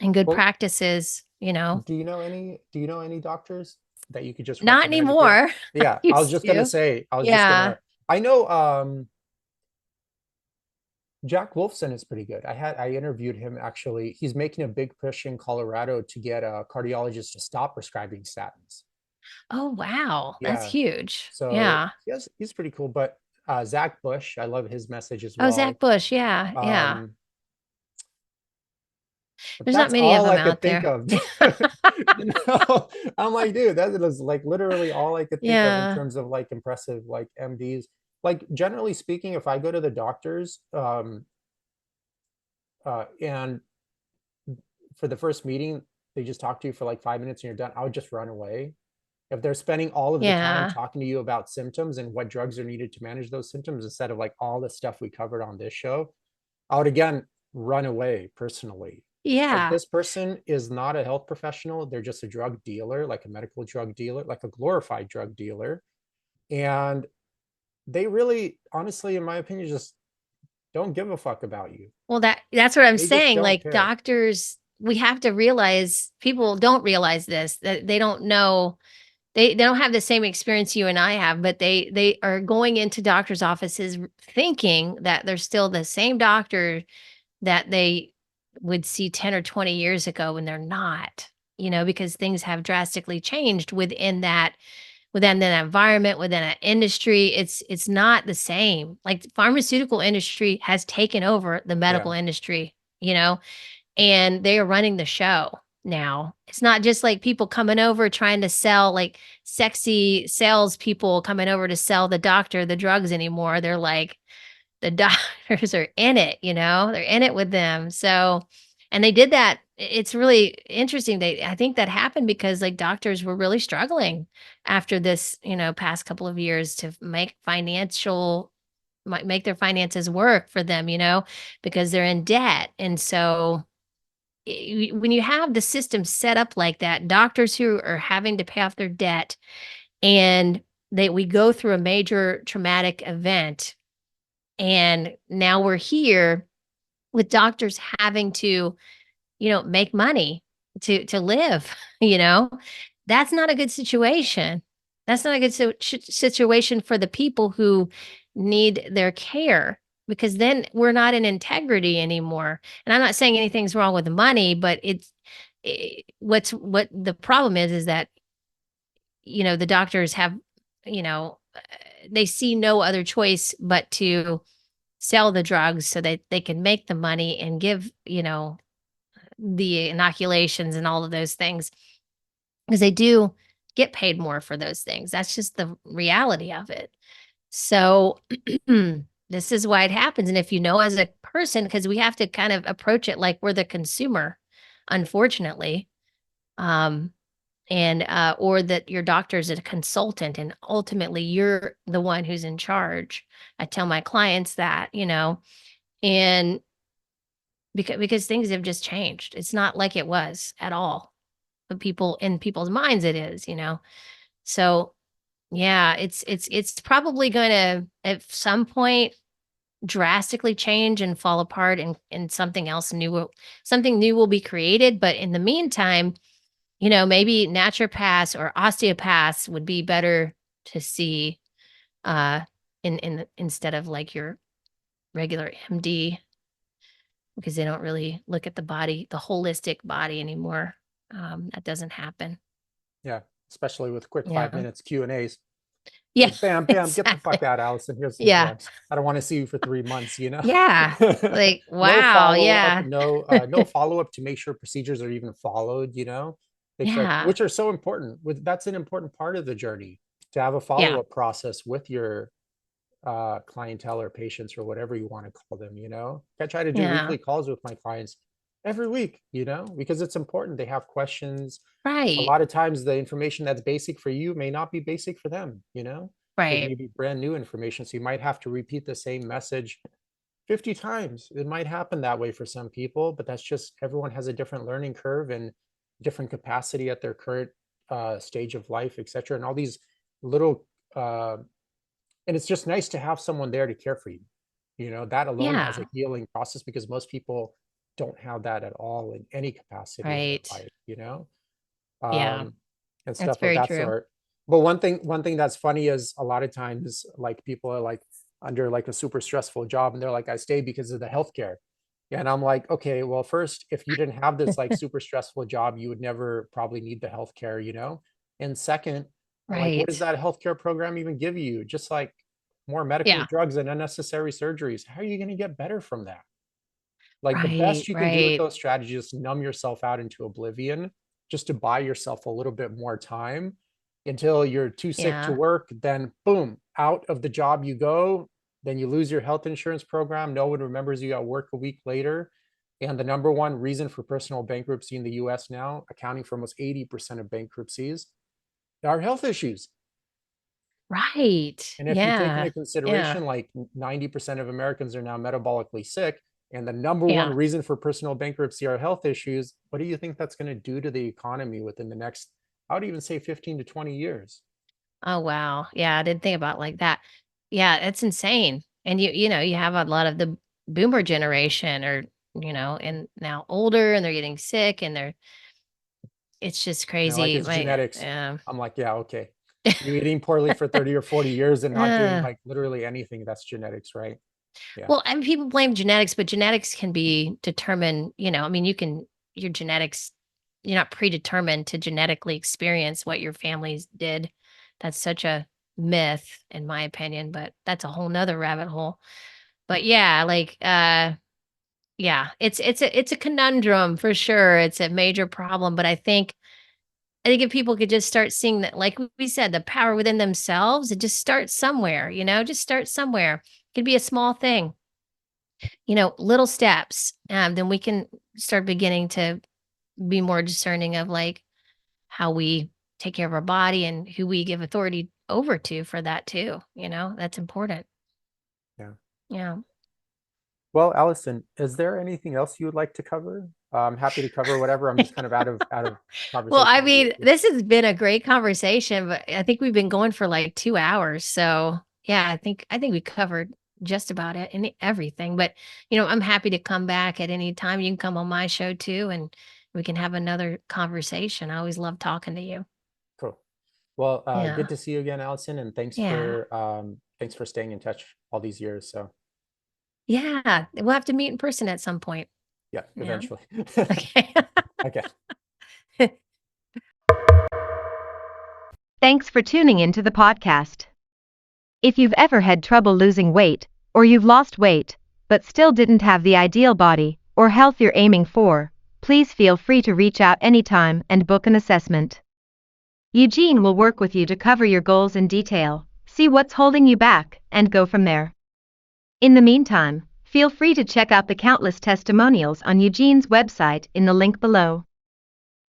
and good Well, practices. do you know any doctors that you could just Not recommend here? anymore. I Yeah, I was used just gonna to. say, Yeah. I know Jack Wolfson is pretty good. I interviewed him actually. He's making a big push in Colorado to get cardiologists to stop prescribing statins. Oh, wow. That's Yeah. huge. So Yeah. he's pretty cool. But Zach Bush, I love his message as Oh, well. Zach Bush. Yeah. Yeah. Um, but There's not that's many of all them I could out think there. of. I'm like, dude, that is like literally all I could think of in Yeah. terms of like impressive like MDs. Like generally speaking, if I go to the doctors, and for the first meeting, they just talk to you for like 5 minutes and you're done, I would just run away. If they're spending all of the time Yeah. talking to you about symptoms and what drugs are needed to manage those symptoms instead of like all the stuff we covered on this show, I would again run away personally. Like Yeah. this person is not a health professional. They're just a drug dealer, like a medical drug dealer, like a glorified drug dealer. And they really, honestly, in my opinion, just don't give a fuck about you. Well, that's what I'm They just saying. don't Like care. doctors, we have to realize people don't realize this, that they don't know they don't have the same experience you and I have, but they are going into doctors' offices thinking that they're still the same doctor that they would see 10 or 20 years ago when they're not, because things have drastically changed within that environment, within an industry. It's not the same. Like the pharmaceutical industry has taken over the Yeah. medical industry, and they are running the show now. It's not just like people coming over trying to sell like sexy salespeople coming over to sell the doctor the drugs anymore. They're like the doctors are in it, they're in it with them. So, and they did that. It's really interesting. I think that happened because like doctors were really struggling after this, past couple of years to make their finances work for them, because they're in debt. And so when you have the system set up like that, doctors who are having to pay off their debt and we go through a major traumatic event, and now we're here with doctors having to, make money to live, you know? That's not a good situation. That's not a good situation for the people who need their care, because then we're not in integrity anymore. And I'm not saying anything's wrong with the money, but what the problem is that, the doctors have, they see no other choice but to sell the drugs so that they can make the money and give, the inoculations and all of those things, because they do get paid more for those things. That's just the reality of it. So this is why it happens. And if as a person, because we have to kind of approach it like we're the consumer, unfortunately. Um, and or that your doctor is a consultant and ultimately you're the one who's in charge. I tell my clients that, and because things have just changed. It's not like it was at all. But in people's minds it is, So, yeah, it's probably going to at some point drastically change and fall apart, and something new will be created, but in the meantime, maybe naturopaths or osteopaths would be better to see uh instead of like your regular MD, because they don't really look at the body, the holistic body anymore. That doesn't happen. Yeah. Especially with quick five Yeah. minutes Q&As. Yeah, Like, bam, bam, get the fuck exactly. out, Allison. Here's some Yeah. drugs. I don't want to see you for 3 months, you know? Yeah. Like, No wow. follow-up, Yeah. no follow-up to make sure procedures are even followed, Yeah. which are so important. That's an important part of the journey, to have a Yeah. follow-up process with your clientele or patients or whatever you want to call them. I try to do Yeah. weekly calls with my clients every week, because it's important. They have questions. A Right. lot of times the information that's basic for you may not be basic for them. It Right. may be brand new information. So you might have to repeat the same message 50 times. It might happen that way for some people, but that's just everyone has a different learning curve and different capacity at their current stage of life, etc. And all these little and it's just nice to have someone there to care for you. That alone has a Yeah. healing process, because most people don't have that at all in any capacity in their Right. life, Yeah. um, and That's stuff of very that true. sort. But one thing that's funny is a lot of times, like people are like under like a super stressful job, and they're like, I stayed because of the healthcare. And I'm like, okay, well, first, if you didn't have this like super stressful job, you would never probably need the healthcare. And second, like, what does Right. that healthcare program even give you? Just like more medical Yeah. drugs and unnecessary surgeries. How are you going to get better from that? Like the Right. best you can do with Right. those strategies is numb yourself out into oblivion just to buy yourself a little bit more time until you're too sick to Yeah. work. Then boom, out of the job you go. Then you lose your health insurance program. No one remembers you got work a week later. And the number one reason for personal bankruptcy in the US now, accounting for almost 80% of bankruptcies, are health issues. Right. And if you take into Yeah. Yeah. consideration, like 90% of Americans are now metabolically sick, and the number one Yeah. reason for personal bankruptcy are health issues, what do you think that's going to do to the economy within the next, I would even say 15 to 20 years? Oh, wow. Yeah, I didn't think about it like that. Yeah, it's insane. And you have a lot of the boomer generation or, and now older and they're getting sick and it's just And they're like, crazy. it's My genetics. I'm like, yeah, okay. You eating poorly for 30 or 40 years and not doing uh, like literally anything, that's genetics, right? Yeah. well, and people blame genetics, but genetics can be determined, I mean, your genetics, you're not predetermined to genetically experience what your families did. That's such a myth, in my opinion, but that's a whole nother rabbit hole. But yeah, like, yeah, it's a conundrum for sure. It's a major problem, but I think if people could just start seeing that, like we said, the power within themselves, and just start somewhere, just start somewhere. It could be a small thing, little steps. Then we can start beginning to be more discerning of like how we take care of our body and who we give authority over to for that too. That's important. Yeah. Yeah. Well, Allison, is there anything else you would like to cover? I'm happy to cover whatever. I'm just kind of out of Well, I conversation with you. mean, this has been a great conversation, but I think we've been going for like 2 hours. So, yeah, I think we covered just about it and everything. But, I'm happy to come back at any time. You can come on my show too and we can have another conversation. I always love talking to you. Cool. Well, good Yeah. to see you again, Allison, and Yeah. thanks for staying in touch all these years. So Yeah. We'll have to meet in person at some point. yeah, Yeah. eventually. Okay. Okay. Thanks for tuning into the podcast. If you've ever had trouble losing weight, or you've lost weight, but still didn't have the ideal body or health you're aiming for, please feel free to reach out anytime and book an assessment. Eugene will work with you to cover your goals in detail, see what's holding you back, and go from there. In the meantime, feel free to check out the countless testimonials on Eugene's website in the link below.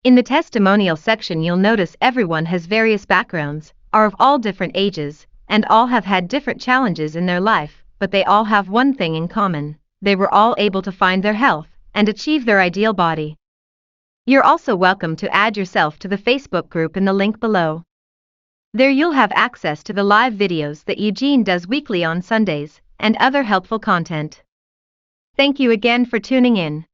In the testimonial section, you'll notice everyone has various backgrounds, are of all different ages, and all have had different challenges in their life, but they all have one thing in common: they were all able to find their health and achieve their ideal body. You're also welcome to add yourself to the Facebook group in the link below. There you'll have access to the live videos that Eugene does weekly on Sundays, and other helpful content. Thank you again for tuning in.